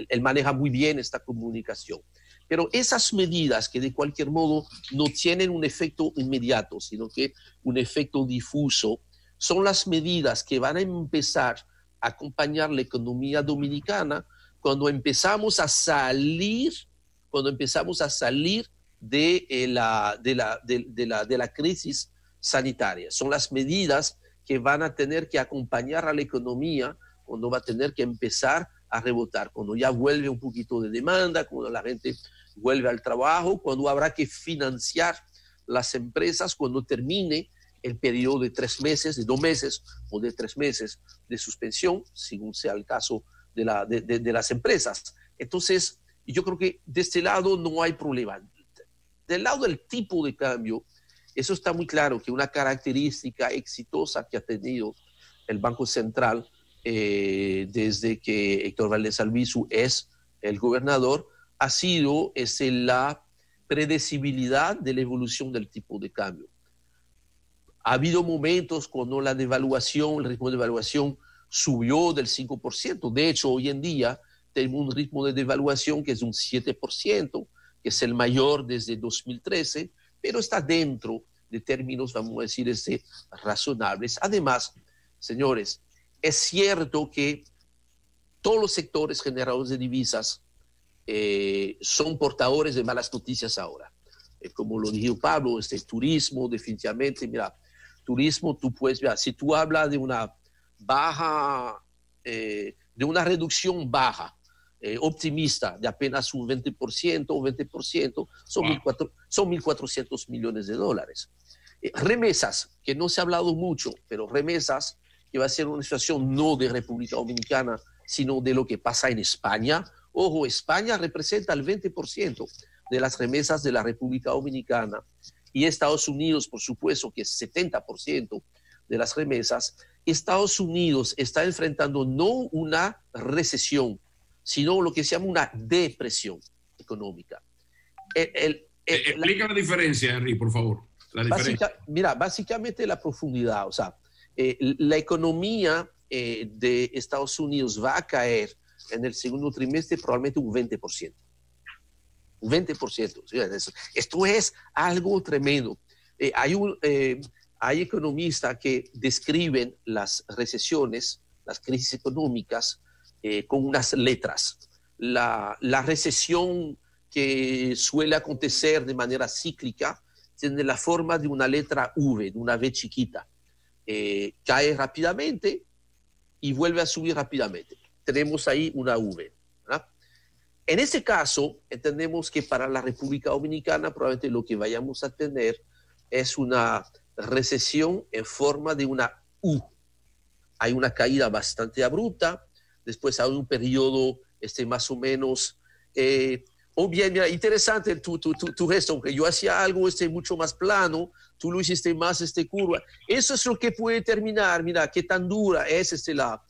él maneja muy bien esta comunicación. Pero esas medidas que de cualquier modo no tienen un efecto inmediato, sino que un efecto difuso, son las medidas que van a empezar a acompañar la economía dominicana cuando empezamos a salir de la crisis sanitaria. Son las medidas que van a tener que acompañar a la economía cuando va a tener que empezar a rebotar, cuando ya vuelve un poquito de demanda, cuando la gente vuelve al trabajo, cuando habrá que financiar las empresas, cuando termine el periodo de 3 meses, de 2 meses o de 3 meses de suspensión, según sea el caso de las empresas. Entonces, yo creo que de este lado no hay problema. Del lado del tipo de cambio, eso está muy claro, que una característica exitosa que ha tenido el Banco Central desde que Héctor Valdés Albizu es el gobernador, ha sido la predecibilidad de la evolución del tipo de cambio. Ha habido momentos cuando el ritmo de devaluación subió del 5%. De hecho, hoy en día tenemos un ritmo de devaluación que es un 7%, que es el mayor desde 2013, pero está dentro de términos, vamos a decir, razonables. Además, señores, es cierto que todos los sectores generadores de divisas son portadores de malas noticias ahora. Como lo dijo Pablo, turismo, definitivamente, mira, turismo, tú puedes ver, si tú hablas de una de una reducción baja, optimista, de apenas un 20% o 20%, son 1.400 millones de dólares. Remesas, que no se ha hablado mucho, pero remesas, que va a ser una situación no de República Dominicana, sino de lo que pasa en España. Ojo, España representa el 20% de las remesas de la República Dominicana y Estados Unidos, por supuesto, que es 70% de las remesas. Estados Unidos está enfrentando no una recesión, sino lo que se llama una depresión económica. Explica la diferencia, Henry, por favor. Básicamente la profundidad, o sea, la economía de Estados Unidos va a caer en el segundo trimestre probablemente un 20%. Un 20%. Esto es algo tremendo. Hay economistas que describen las recesiones, las crisis económicas, con unas letras. La recesión que suele acontecer de manera cíclica tiene la forma de una letra V, de una V chiquita. Cae rápidamente y vuelve a subir rápidamente. Tenemos ahí una V, ¿verdad? En ese caso, entendemos que para la República Dominicana probablemente lo que vayamos a tener es una recesión en forma de una U. Hay una caída bastante abrupta, después hay un periodo más o menos... bien, mira, interesante tu gesto, aunque yo hacía algo mucho más plano, tú lo hiciste más curva. Eso es lo que puede terminar, mira, qué tan dura es la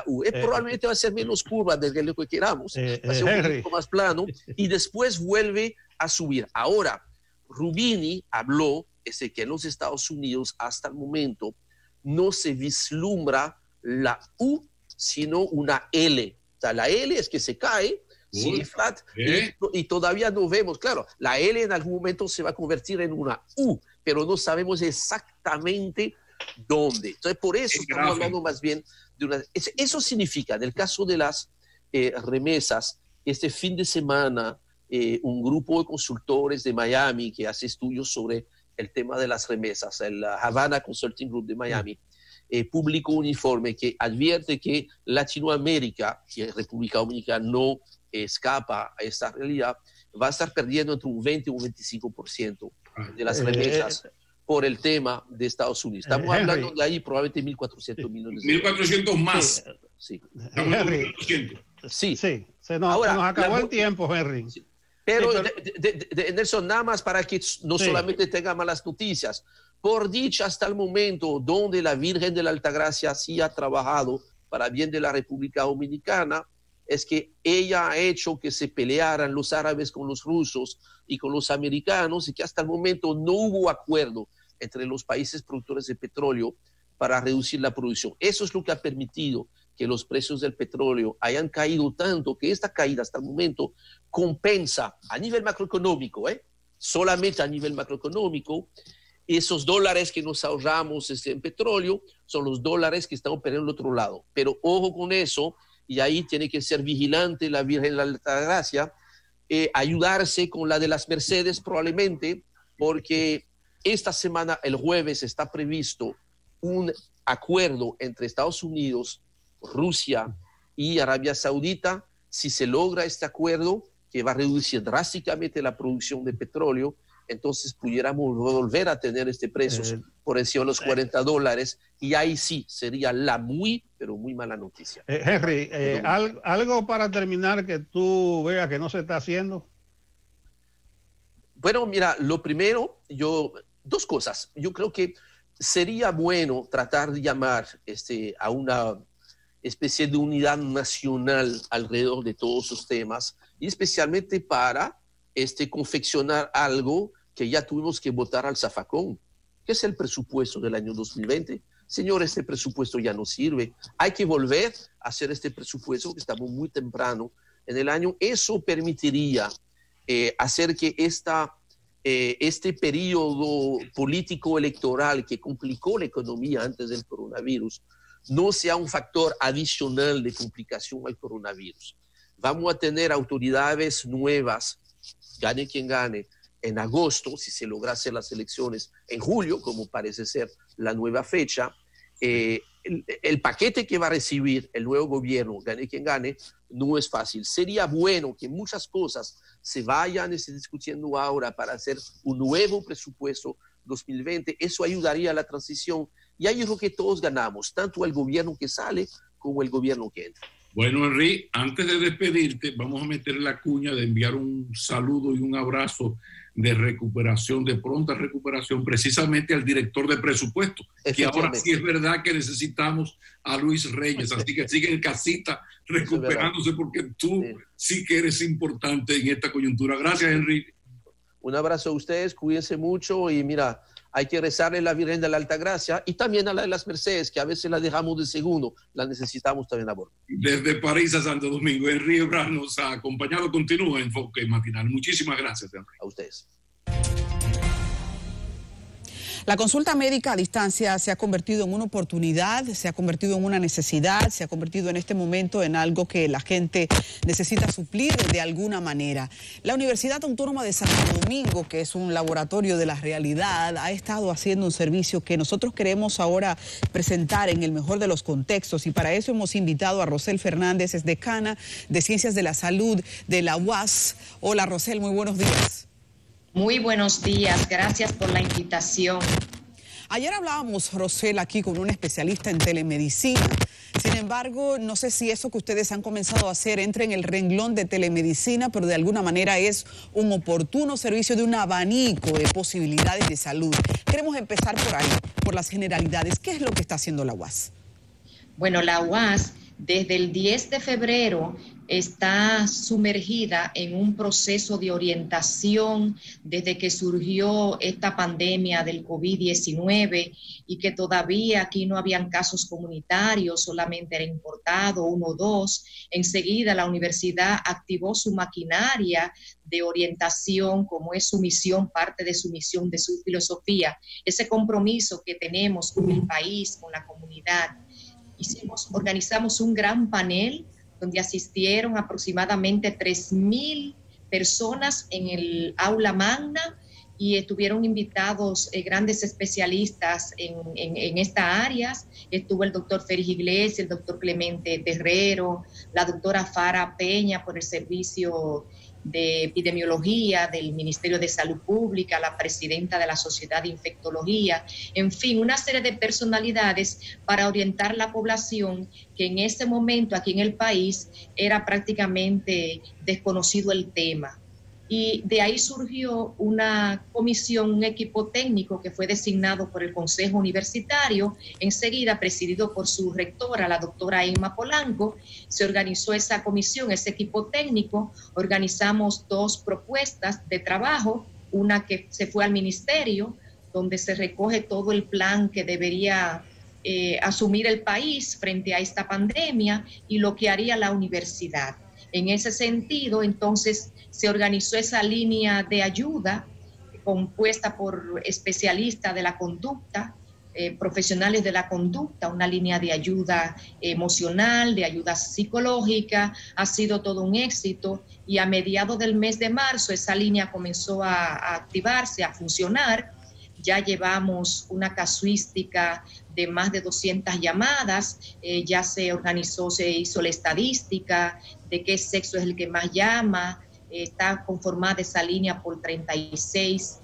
U. Probablemente va a ser menos curva de lo que queramos, va a ser un poco más plano y después vuelve a subir. Ahora, Rubini habló que en los Estados Unidos hasta el momento no se vislumbra la U, sino una L. O sea, la L es que se cae, sigue flat, y todavía no vemos, claro, la L en algún momento se va a convertir en una U, pero no sabemos exactamente dónde. Entonces, por eso estamos hablando más bien de una... Eso significa, en el caso de las remesas, este fin de semana, un grupo de consultores de Miami que hace estudios sobre el tema de las remesas, el Havana Consulting Group de Miami, publicó un informe que advierte que Latinoamérica, que República Dominicana no escapa a esta realidad, va a estar perdiendo entre un 20 y un 25% de las remesas por el tema de Estados Unidos. Estamos hablando de ahí probablemente 1.400 millones de dólares. 1.400 más. Sí. Henry, sí, se nos acabó el tiempo, Henry. Sí. Pero, Nelson, nada más para que no solamente tenga malas noticias. Por dicha, hasta el momento, donde la Virgen de la Altagracia sí ha trabajado para bien de la República Dominicana, es que ella ha hecho que se pelearan los árabes con los rusos y con los americanos y que hasta el momento no hubo acuerdo entre los países productores de petróleo para reducir la producción. Eso es lo que ha permitido que los precios del petróleo hayan caído tanto que esta caída hasta el momento compensa a nivel macroeconómico, solamente a nivel macroeconómico, esos dólares que nos ahorramos en petróleo son los dólares que están operando al otro lado. Pero ojo con eso, y ahí tiene que ser vigilante la Virgen de la Altagracia, ayudarse con la de las Mercedes probablemente, porque esta semana, el jueves, está previsto un acuerdo entre Estados Unidos, Rusia y Arabia Saudita. Si se logra este acuerdo, que va a reducir drásticamente la producción de petróleo, entonces pudiéramos volver a tener precios por encima de los $40, y ahí sí sería la pero muy mala noticia. Henry, algo para terminar que tú veas que no se está haciendo. Bueno, mira, lo primero, dos cosas. Yo creo que sería bueno tratar de llamar a una especie de unidad nacional alrededor de todos esos temas, y especialmente para confeccionar algo que ya tuvimos que votar al zafacón, que es el presupuesto del año 2020. Señor, este presupuesto ya no sirve. Hay que volver a hacer este presupuesto, que estamos muy temprano en el año. Eso permitiría hacer que este periodo político electoral que complicó la economía antes del coronavirus no sea un factor adicional de complicación al coronavirus. Vamos a tener autoridades nuevas, gane quien gane, en agosto, si se logra hacer las elecciones en julio, como parece ser la nueva fecha. El paquete que va a recibir el nuevo gobierno, gane quien gane, no es fácil. Sería bueno que muchas cosas se vayan discutiendo ahora para hacer un nuevo presupuesto 2020. Eso ayudaría a la transición, y ahí creo que todos ganamos, tanto el gobierno que sale como el gobierno que entra. Bueno, Henry, antes de despedirte, vamos a meter la cuña de enviar un saludo y un abrazo de recuperación, de pronta recuperación, precisamente al director de presupuesto, que ahora sí es verdad que necesitamos a Luis Reyes, así que sigue en casita recuperándose, porque tú sí que eres importante en esta coyuntura. Gracias, Henry. Un abrazo a ustedes, cuídense mucho, y mira, hay que rezarle a la Virgen de la Altagracia y también a la de las Mercedes, que a veces la dejamos de segundo, la necesitamos también a bordo. Desde París a Santo Domingo, Henry Ebrard nos ha acompañado. Continúa Enfoque Matinal. Muchísimas gracias, Henry. A ustedes. La consulta médica a distancia se ha convertido en una oportunidad, se ha convertido en una necesidad, se ha convertido en este momento en algo que la gente necesita suplir de alguna manera. La Universidad Autónoma de Santo Domingo, que es un laboratorio de la realidad, ha estado haciendo un servicio que nosotros queremos ahora presentar en el mejor de los contextos, y para eso hemos invitado a Rosel Fernández, es decana de Ciencias de la Salud de la UAS. Hola, Rosel, muy buenos días. Muy buenos días, gracias por la invitación. Ayer hablábamos, Rosel, aquí con un especialista en telemedicina. Sin embargo, no sé si eso que ustedes han comenzado a hacer entra en el renglón de telemedicina, pero de alguna manera es un oportuno servicio de un abanico de posibilidades de salud. Queremos empezar por ahí, por las generalidades. ¿Qué es lo que está haciendo la UAS? Bueno, la UAS desde el 10 de febrero está sumergida en un proceso de orientación desde que surgió esta pandemia del COVID-19 y que todavía aquí no habían casos comunitarios, solamente era importado, 1 o 2. Enseguida la universidad activó su maquinaria de orientación, como es su misión, parte de su misión, de su filosofía, ese compromiso que tenemos con el país, con la comunidad. Organizamos un gran panel donde asistieron aproximadamente 3,000 personas en el aula magna, y estuvieron invitados grandes especialistas en estas áreas. Estuvo el doctor Félix Iglesias, el doctor Clemente Terrero, la doctora Fara Peña por el servicio de epidemiología del Ministerio de Salud Pública, la presidenta de la Sociedad de Infectología, en fin, una serie de personalidades para orientar la población que en ese momento aquí en el país era prácticamente desconocido el tema. Y de ahí surgió una comisión, un equipo técnico que fue designado por el Consejo Universitario, enseguida presidido por su rectora, la doctora Emma Polanco. Se organizó esa comisión, ese equipo técnico. Organizamos 2 propuestas de trabajo, una que se fue al ministerio, donde se recoge todo el plan que debería asumir el país frente a esta pandemia y lo que haría la universidad. En ese sentido, entonces, se organizó esa línea de ayuda compuesta por especialistas de la conducta, profesionales de la conducta, una línea de ayuda emocional, de ayuda psicológica. Ha sido todo un éxito y a mediados del mes de marzo esa línea comenzó a activarse, a funcionar. Ya llevamos una casuística de más de 200 llamadas, ya se organizó, se hizo la estadística de qué sexo es el que más llama. Está conformada esa línea por 36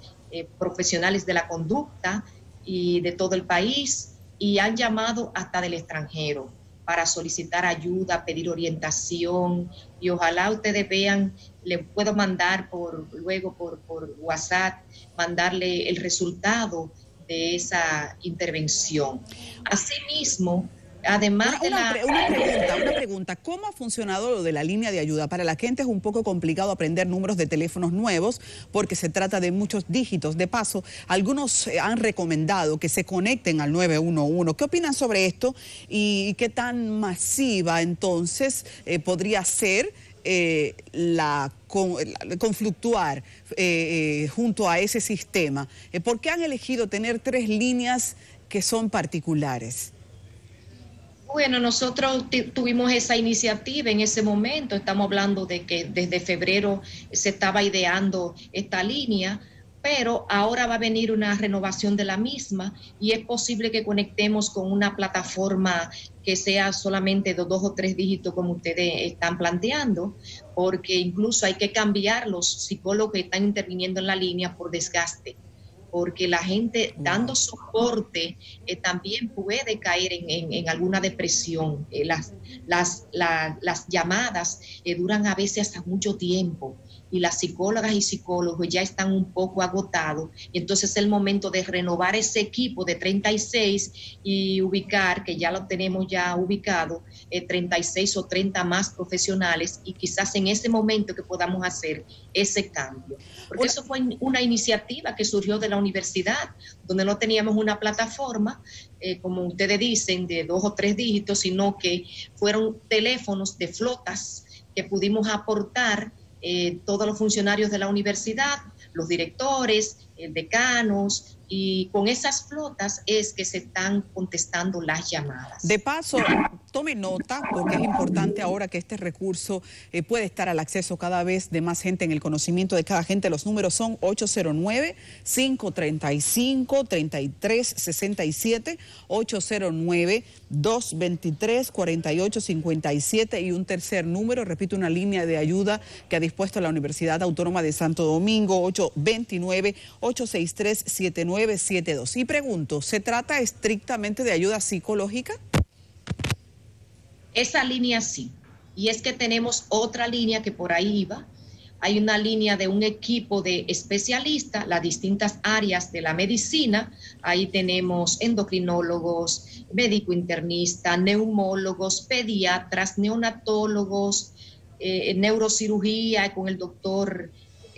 profesionales de la conducta y de todo el país, y han llamado hasta del extranjero para solicitar ayuda, pedir orientación, y ojalá ustedes vean, le puedo mandar luego por WhatsApp, mandarle el resultado de esa intervención. Asimismo, además una pregunta, ¿cómo ha funcionado lo de la línea de ayuda? Para la gente es un poco complicado aprender números de teléfonos nuevos porque se trata de muchos dígitos. De paso, algunos han recomendado que se conecten al 911. ¿Qué opinan sobre esto y qué tan masiva entonces podría ser confluctuar junto a ese sistema? ¿Por qué han elegido tener 3 líneas que son particulares? Bueno, nosotros tuvimos esa iniciativa en ese momento. Estamos hablando de que desde febrero se estaba ideando esta línea, pero ahora va a venir una renovación de la misma y es posible que conectemos con una plataforma que sea solamente de 2 o 3 dígitos como ustedes están planteando, porque incluso hay que cambiar los psicólogos que están interviniendo en la línea por desgaste, porque la gente dando soporte también puede caer en alguna depresión. Las llamadas duran a veces hasta mucho tiempo y las psicólogas y psicólogos ya están un poco agotados. Y entonces es el momento de renovar ese equipo de 36 y ubicar, que ya lo tenemos ya ubicado, 36 o 30 más profesionales, y quizás en ese momento que podamos hacer ese cambio. Porque eso fue una iniciativa que surgió de la universidad, donde no teníamos una plataforma, como ustedes dicen, de 2 o 3 dígitos, sino que fueron teléfonos de flotas que pudimos aportar todos los funcionarios de la universidad, los directores, decanos, y con esas flotas es que se están contestando las llamadas. De paso, tome nota, porque es importante ahora que este recurso puede estar al acceso cada vez de más gente, en el conocimiento de cada gente. Los números son 809-535-3367, 809-223-4857 y un tercer número, repito, una línea de ayuda que ha dispuesto la Universidad Autónoma de Santo Domingo, 829-863-7972. Y pregunto, ¿se trata estrictamente de ayuda psicológica? Esa línea sí, y es que tenemos otra línea que por ahí iba. Hay una línea de un equipo de especialistas, las distintas áreas de la medicina. Ahí tenemos endocrinólogos, médico internista, neumólogos, pediatras, neonatólogos, neurocirugía con el doctor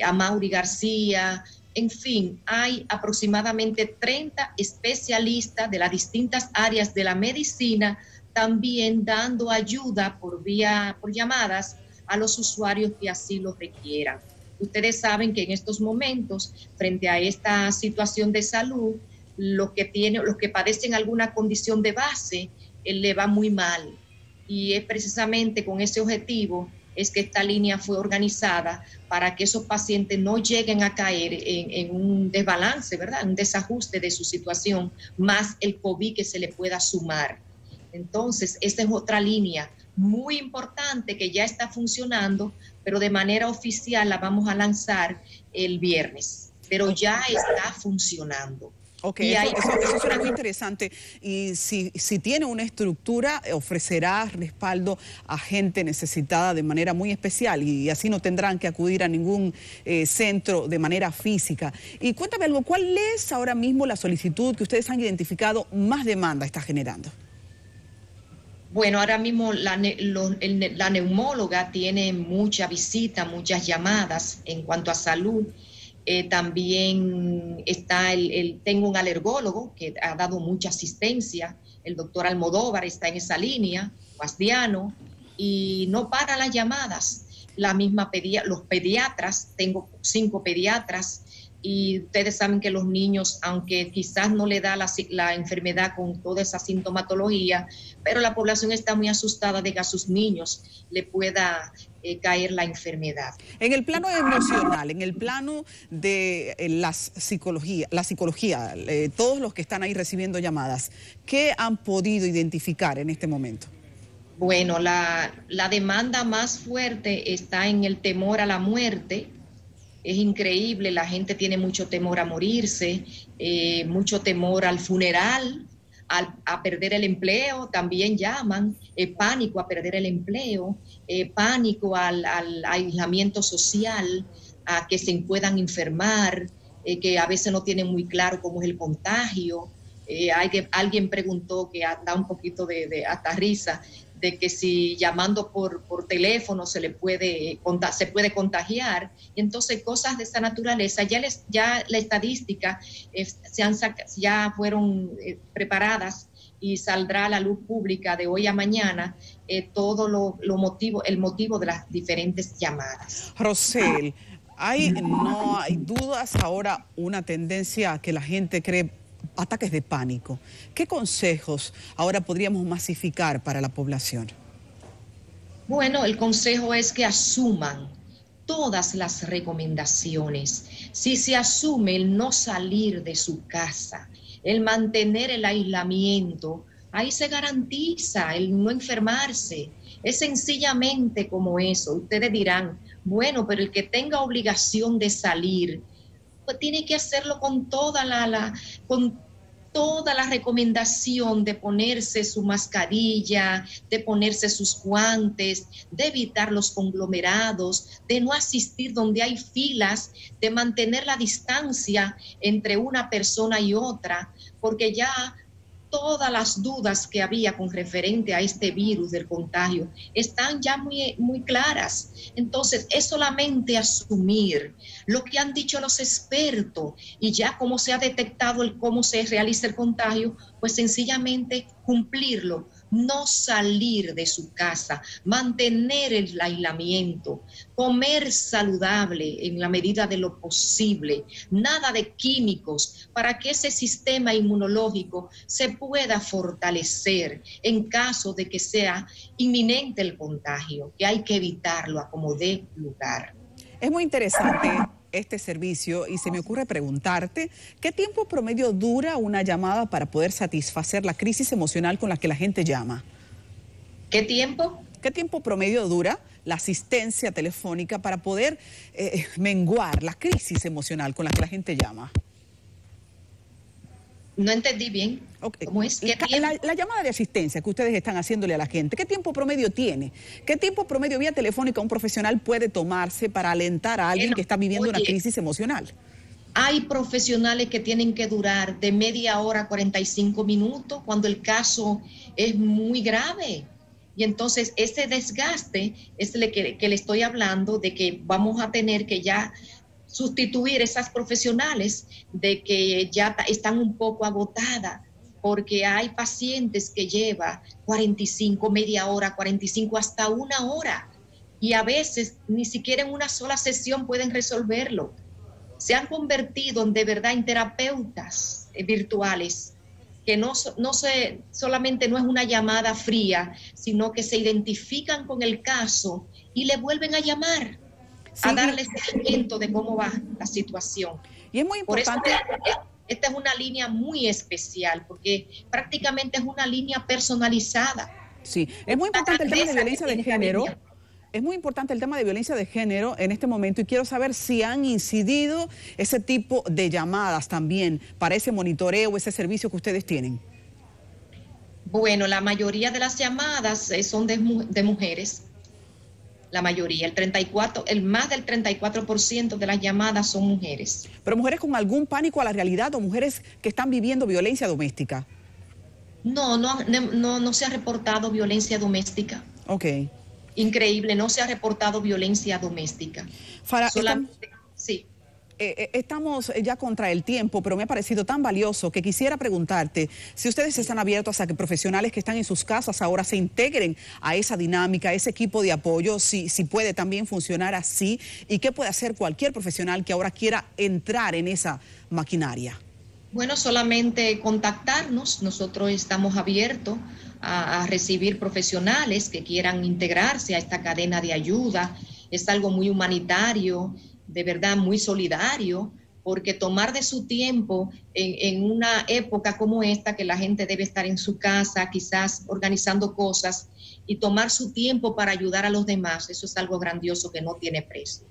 Amaury García. En fin, hay aproximadamente 30 especialistas de las distintas áreas de la medicina también dando ayuda por llamadas a los usuarios que así lo requieran. Ustedes saben que en estos momentos, frente a esta situación de salud, los que padecen alguna condición de base, le va muy mal. Y es precisamente con ese objetivo es que esta línea fue organizada para que esos pacientes no lleguen a caer en un desbalance, ¿verdad? Un desajuste de su situación, más el COVID que se le pueda sumar. Entonces, esta es otra línea muy importante que ya está funcionando, pero de manera oficial la vamos a lanzar el viernes, pero ya está funcionando. Ok, eso suena muy interesante. Y si tiene una estructura, ofrecerá respaldo a gente necesitada de manera muy especial y así no tendrán que acudir a ningún centro de manera física. Y cuéntame algo, ¿cuál es ahora mismo la solicitud que ustedes han identificado más demanda está generando? Bueno, ahora mismo la neumóloga tiene mucha visita, muchas llamadas en cuanto a salud. También está tengo un alergólogo que ha dado mucha asistencia, el doctor Almodóvar está en esa línea, Guasdiano, y no para las llamadas. Los pediatras, tengo 5 pediatras, y ustedes saben que los niños, aunque quizás no le da la enfermedad con toda esa sintomatología, pero la población está muy asustada de que a sus niños le pueda caer la enfermedad. En el plano emocional, en el plano de la psicología, todos los que están ahí recibiendo llamadas, ¿qué han podido identificar en este momento? Bueno, la demanda más fuerte está en el temor a la muerte. Es increíble, la gente tiene mucho temor a morirse, mucho temor al funeral, a perder el empleo, también llaman, pánico a perder el empleo, pánico al aislamiento social, a que se puedan enfermar, que a veces no tienen muy claro cómo es el contagio. Alguien preguntó, que da un poquito de hasta risa, de que si llamando por teléfono se puede contagiar. Y entonces cosas de esa naturaleza, ya la estadística ya fueron preparadas y saldrá a la luz pública de hoy a mañana todo el motivo de las diferentes llamadas. Rosel, no hay dudas ahora, una tendencia a que la gente cree ataques de pánico. ¿Qué consejos ahora podríamos masificar para la población? Bueno, el consejo es que asuman todas las recomendaciones. Si se asume el no salir de su casa, el mantener el aislamiento, ahí se garantiza el no enfermarse. Es sencillamente como eso. Ustedes dirán, bueno, pero el que tenga obligación de salir, pues tiene que hacerlo con toda la recomendación de ponerse su mascarilla, de ponerse sus guantes, de evitar los conglomerados, de no asistir donde hay filas, de mantener la distancia entre una persona y otra, porque ya todas las dudas que había con referente a este virus del contagio están ya muy, muy claras. Entonces, es solamente asumir lo que han dicho los expertos y ya como se ha detectado cómo se realiza el contagio, pues sencillamente cumplirlo. No salir de su casa, mantener el aislamiento, comer saludable en la medida de lo posible, nada de químicos, para que ese sistema inmunológico se pueda fortalecer en caso de que sea inminente el contagio, que hay que evitarlo a como dé lugar. Es muy interesante este servicio y se me ocurre preguntarte, ¿qué tiempo promedio dura una llamada para poder satisfacer la crisis emocional con la que la gente llama? ¿Qué tiempo? ¿Qué tiempo promedio dura la asistencia telefónica para poder menguar la crisis emocional con la que la gente llama? No entendí bien. Okay. ¿Cómo es? ¿Qué tiempo? La llamada de asistencia que ustedes están haciéndole a la gente, ¿qué tiempo promedio tiene? ¿Qué tiempo promedio vía telefónica un profesional puede tomarse para alentar a alguien que está viviendo una crisis emocional? Hay profesionales que tienen que durar de media hora a 45 minutos cuando el caso es muy grave. Y entonces ese desgaste es el que le estoy hablando, de que vamos a tener que ya sustituir esas profesionales, de que ya están un poco agotadas, porque hay pacientes que llevan 45, media hora, 45 hasta una hora, y a veces ni siquiera en una sola sesión pueden resolverlo. Se han convertido de verdad en terapeutas virtuales, que solamente no es una llamada fría, sino que se identifican con el caso y le vuelven a llamar, a darle seguimiento de cómo va la situación. Y es muy importante. Por eso, esta es una línea muy especial, porque prácticamente es una línea personalizada. Sí, es muy importante el tema de violencia de género. Es muy importante el tema de violencia de género en este momento y quiero saber si han incidido ese tipo de llamadas también para ese monitoreo, ese servicio que ustedes tienen. Bueno, la mayoría de las llamadas son de mujeres. La mayoría, más del 34% de las llamadas son mujeres. ¿Pero mujeres con algún pánico a la realidad o mujeres que están viviendo violencia doméstica? No se ha reportado violencia doméstica. Ok. Increíble, no se ha reportado violencia doméstica. Farah, sí. estamos ya contra el tiempo, pero me ha parecido tan valioso que quisiera preguntarte si ustedes están abiertos a que profesionales que están en sus casas ahora se integren a esa dinámica, a ese equipo de apoyo, si puede también funcionar así, y qué puede hacer cualquier profesional que ahora quiera entrar en esa maquinaria. Bueno, solamente contactarnos. Nosotros estamos abiertos a recibir profesionales que quieran integrarse a esta cadena de ayuda. Es algo muy humanitario, de verdad muy solidario, porque tomar de su tiempo en una época como esta, que la gente debe estar en su casa, quizás organizando cosas, y tomar su tiempo para ayudar a los demás, eso es algo grandioso que no tiene precio.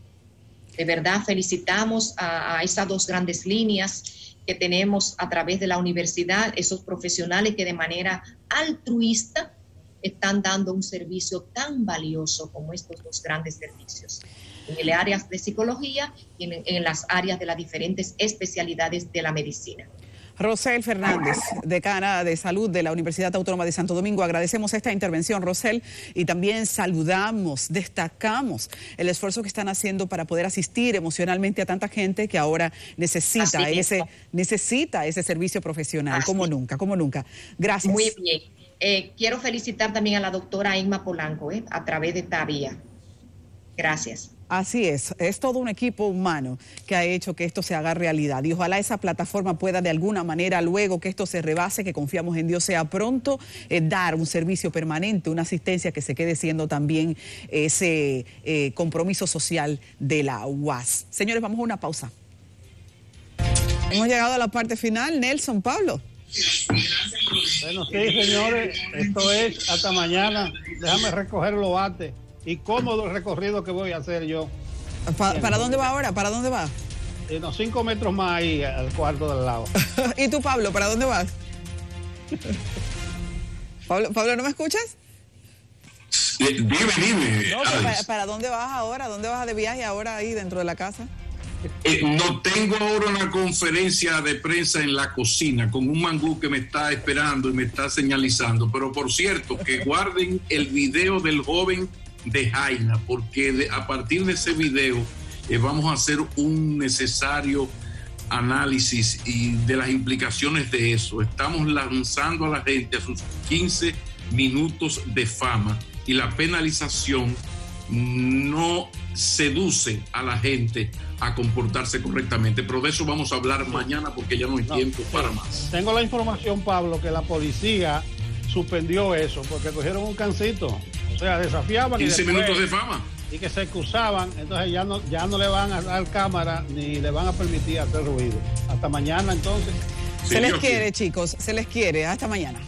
De verdad, felicitamos a esas dos grandes líneas que tenemos a través de la universidad, esos profesionales que de manera altruista están dando un servicio tan valioso como estos dos grandes servicios, en el área de psicología y en las áreas de las diferentes especialidades de la medicina. Rosel Fernández, decana de salud de la Universidad Autónoma de Santo Domingo, agradecemos esta intervención, Rosel, y también saludamos, destacamos el esfuerzo que están haciendo para poder asistir emocionalmente a tanta gente que ahora necesita ese servicio profesional, como nunca. Gracias. Muy bien. Quiero felicitar también a la doctora Inma Polanco, a través de esta vía. Gracias. Así es todo un equipo humano que ha hecho que esto se haga realidad, y ojalá esa plataforma pueda de alguna manera, luego que esto se rebase, que confiamos en Dios sea pronto, dar un servicio permanente, una asistencia que se quede siendo también ese compromiso social de la UAS. Señores, vamos a una pausa. Hemos llegado a la parte final. Nelson, Pablo. Bueno, sí, señores, esto es hasta mañana. Déjame recoger los bates. Y cómodo el recorrido que voy a hacer yo. ¿Para dónde va ahora? ¿Para dónde va? Unos 5 metros más ahí al cuarto del lado. ¿Y tú, Pablo, para dónde vas? Pablo, ¿no me escuchas? Dime. No, ¿para dónde vas ahora? ¿Dónde vas de viaje ahora ahí dentro de la casa? No tengo ahora una conferencia de prensa en la cocina con un mangú que me está esperando y me está señalizando. Pero por cierto, que guarden el video del joven de Jaina, porque a partir de ese video vamos a hacer un necesario análisis y de las implicaciones de eso. Estamos lanzando a la gente a sus 15 minutos de fama, y la penalización no seduce a la gente a comportarse correctamente, pero de eso vamos a hablar mañana, porque ya no hay tiempo para más. Tengo la información, Pablo, que la policía suspendió eso porque cogieron un cancito, o sea, desafiaban 15 minutos de fama y que se excusaban, entonces ya no le van a dar cámara ni le van a permitir hacer ruido. Hasta mañana, entonces. Se les quiere, chicos, se les quiere. Hasta mañana.